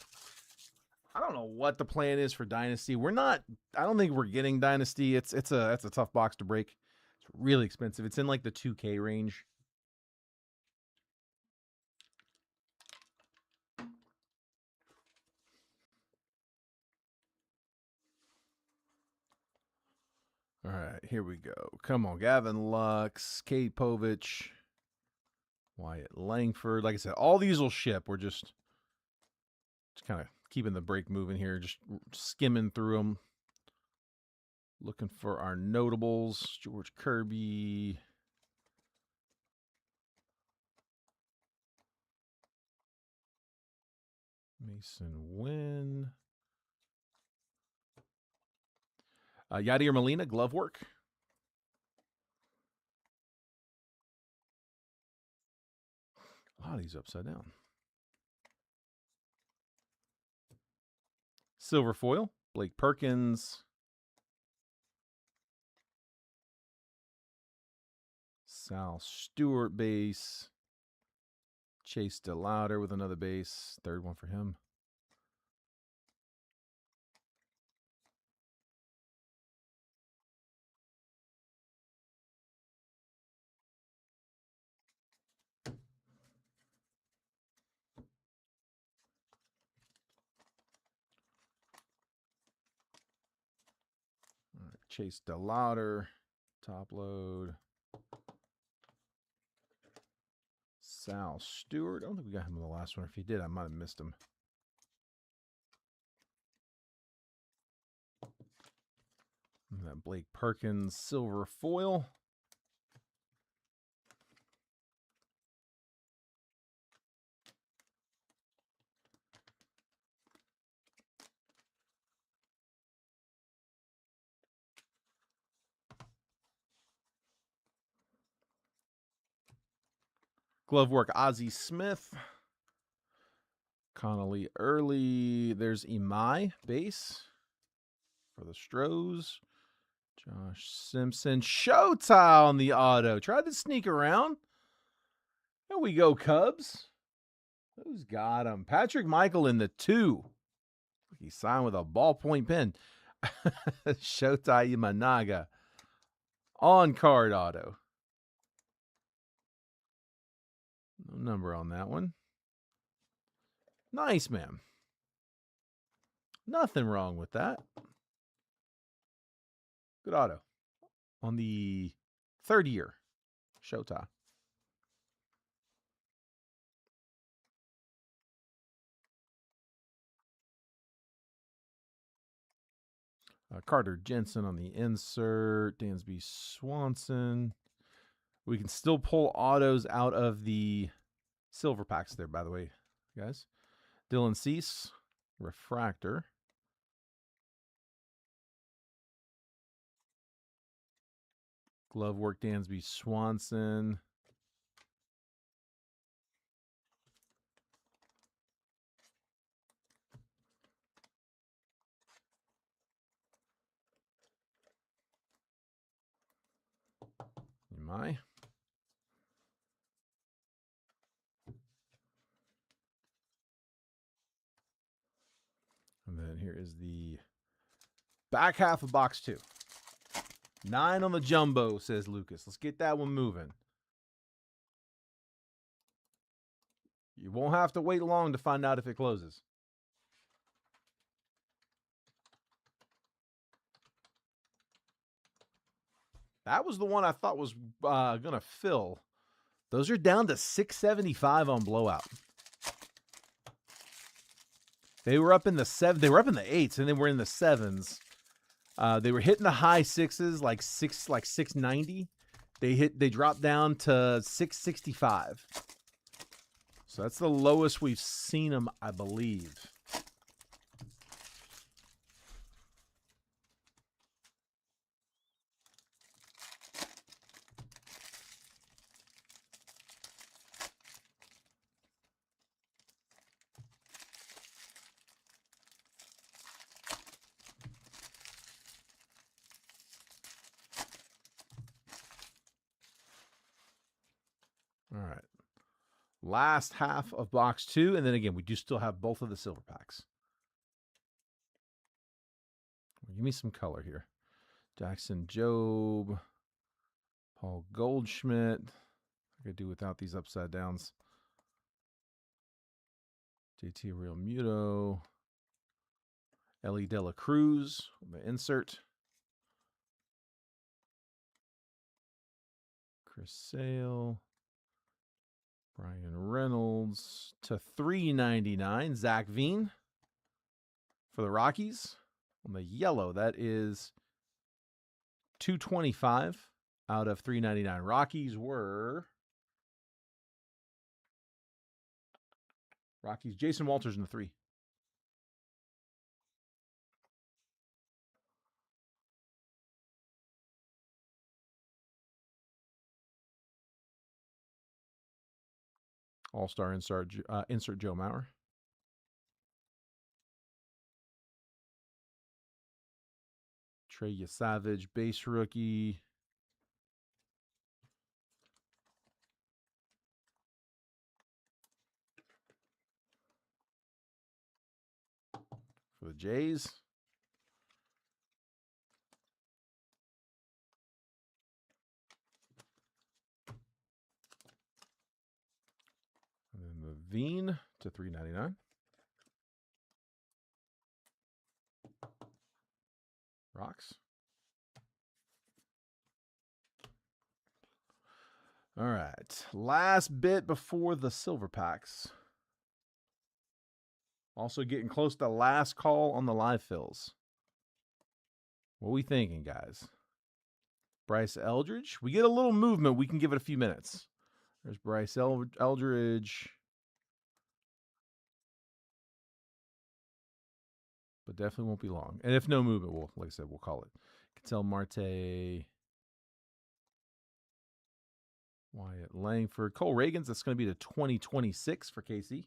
I don't know what the plan is for Dynasty. I don't think we're getting Dynasty. It's a tough box to break. It's really expensive. It's in like the 2K range. All right, here we go. Come on, Gavin Lux, Kate Povich, Wyatt Langford. Like I said, all these will ship. We're just kind of keeping the break moving here, just skimming through them. Looking for our notables. George Kirby. Mason Wynn. Yadier Molina, glove work. A lot of these upside down. Silver foil, Blake Perkins. Sal Stewart base. Chase DeLauder with another base. Third one for him. All right, Chase DeLauder, top load. Sal Stewart. I don't think we got him in the last one. If he did, I might have missed him. And that Blake Perkins silver foil. Glove work, Ozzie Smith. Connolly early. There's Imai base for the Stros. Josh Simpson. Showtime on the auto. Tried to sneak around. There we go, Cubs. Who's got him? Patrick Michael in the 2. He signed with a ballpoint pen. Shota Imanaga. On card auto. No number on that one. Nice, man. Nothing wrong with that. Good auto. On the 3rd year. Showtime. Carter Jensen on the insert. Dansby Swanson. We can still pull autos out of the silver packs there, by the way, guys. Dylan Cease, refractor. Glove work, Dansby Swanson. My. And then here is the back half of box 2. 9 on the jumbo, says Lucas. Let's get that one moving. You won't have to wait long to find out if it closes. That was the one I thought was going to fill. Those are down to 675 on blowout. They were up in the 7. They were up in the 8s, and then we're in the 7s. They were hitting the high 6s, like 690. They dropped down to 665. So that's the lowest we've seen them, I believe. All right. Last half of box 2. And then again, we do still have both of the silver packs. Give me some color here. Jackson Jobe. Paul Goldschmidt. I could do without these upside downs. JT Real Muto. Ellie Dela Cruz. The insert. Chris Sale. Brian Reynolds to 399. Zach Veen for the Rockies. On the yellow, that is 225 out of 399. Rockies, Jason Walters in the 3. All-Star insert Joe Mauer. Trey Yesavage, base rookie. For the Jays. And then the Veen to 399. Rocks. All right. Last bit before the silver packs. Also getting close to last call on the live fills. What are we thinking, guys? Bryce Eldridge. We get a little movement. We can give it a few minutes. There's Bryce Eldridge. But definitely won't be long. And if no movement, we'll, like I said, we'll call it. Ketel Marte. Wyatt Langford. Cole Reagans. That's going to be the 2026 for KC.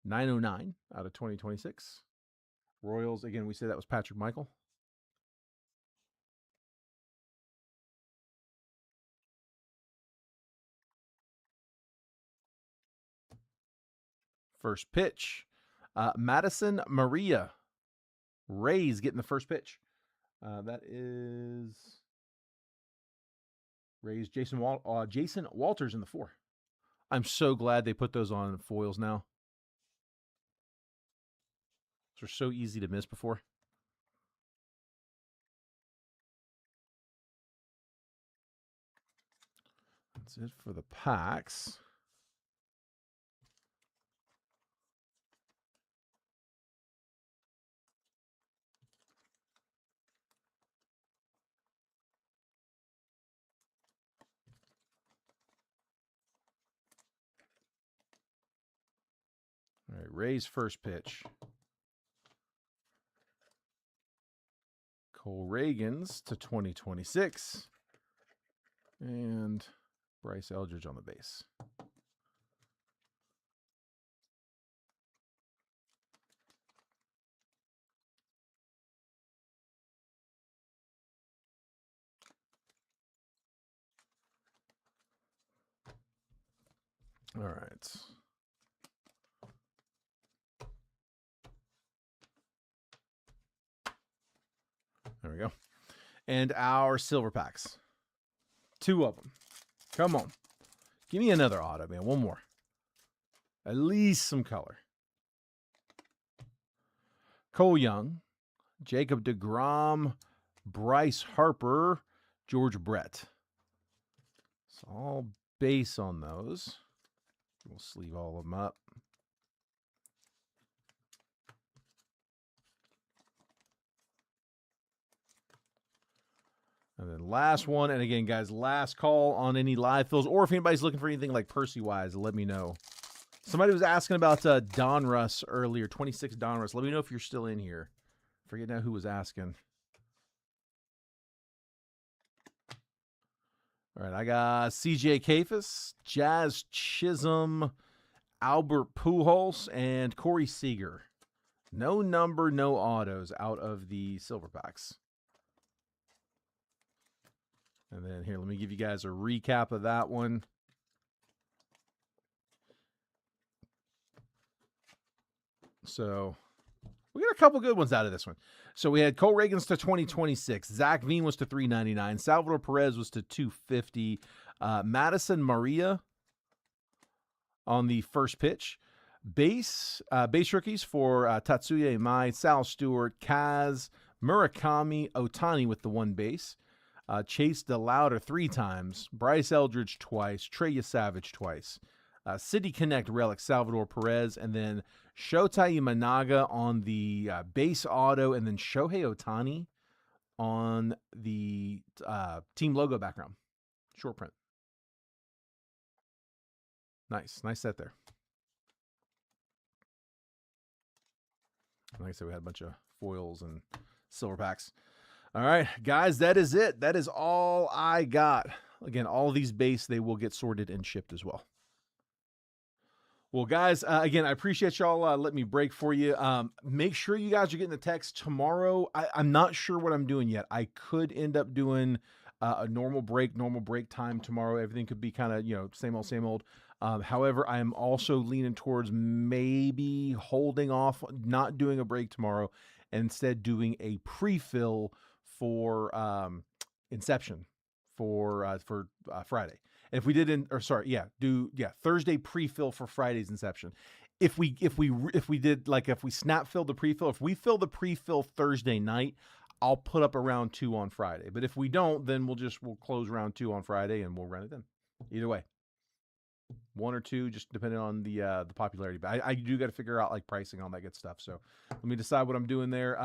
909 out of 2026. Royals. Again, we said that was Patrick Michael. First pitch. Madison Maria. Rays getting the first pitch. That is Rays. Jason Walters in the 4. I'm so glad they put those on foils now. Those are so easy to miss before. That's it for the packs. All right, Ray's first pitch. Cole Reagans to 2026. And Bryce Eldridge on the base. All right. There we go. And our silver packs. 2 of them. Come on. Give me another auto, man. One more. At least some color. Cole Young, Jacob deGrom, Bryce Harper, George Brett. It's all base on those. We'll sleeve all of them up. And then last one, and again, guys, last call on any live fills, or if anybody's looking for anything like Percy-wise, let me know. Somebody was asking about Donruss earlier, 26 Donruss. Let me know if you're still in here. Forget now who was asking. All right, I got CJ Kafis, Jazz Chisholm, Albert Pujols, and Corey Seager. No number, no autos out of the silver packs. And then here, let me give you guys a recap of that one. So we got a couple good ones out of this one. So we had Cole Reagans to 2026. Zach Veen was to 399. Salvador Perez was to 250. Madison Maria on the first pitch. Base rookies for Tatsuya Imai, Sal Stewart, Kaz, Murakami, Otani with the 1 base. Chase DeLauder 3 times, Bryce Eldridge twice, Trey Savage twice. City Connect relic Salvador Perez, and then Shota Imanaga on the base auto, and then Shohei Otani on the team logo background. Short print. Nice set there. Like I said, we had a bunch of foils and silver packs. All right, guys, that is it. That is all I got. Again, all of these base, they will get sorted and shipped as well. Well, guys, again, I appreciate y'all letting me break for you. Make sure you guys are getting the text tomorrow. I'm not sure what I'm doing yet. I could end up doing a normal break time tomorrow. Everything could be kind of, same old. However, I am also leaning towards maybe holding off, not doing a break tomorrow, and instead doing a pre-fill for Inception for Friday. And if we did Thursday pre-fill for Friday's Inception. If we snap fill the pre-fill, if we fill the pre-fill Thursday night, I'll put up a round 2 on Friday. But if we don't, then we'll close round 2 on Friday and we'll run it then. Either way. 1 or 2, just depending on the popularity. But I do got to figure out like pricing on that good stuff. So let me decide what I'm doing there.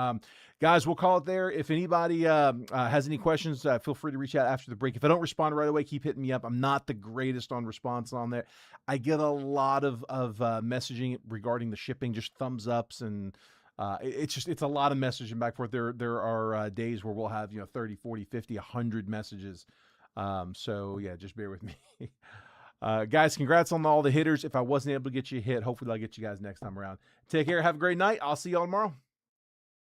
Guys, we'll call it there. If anybody has any questions, feel free to reach out after the break. If I don't respond right away, keep hitting me up. I'm not the greatest on response on there. I get a lot of messaging regarding the shipping, just thumbs ups, and it's a lot of messaging back and forth. There are days where we'll have 30, 40, 50, 100 messages. So yeah, just bear with me. Guys, congrats on all the hitters. If I wasn't able to get you a hit, hopefully I'll get you guys next time around. Take care. Have a great night. I'll see y'all tomorrow.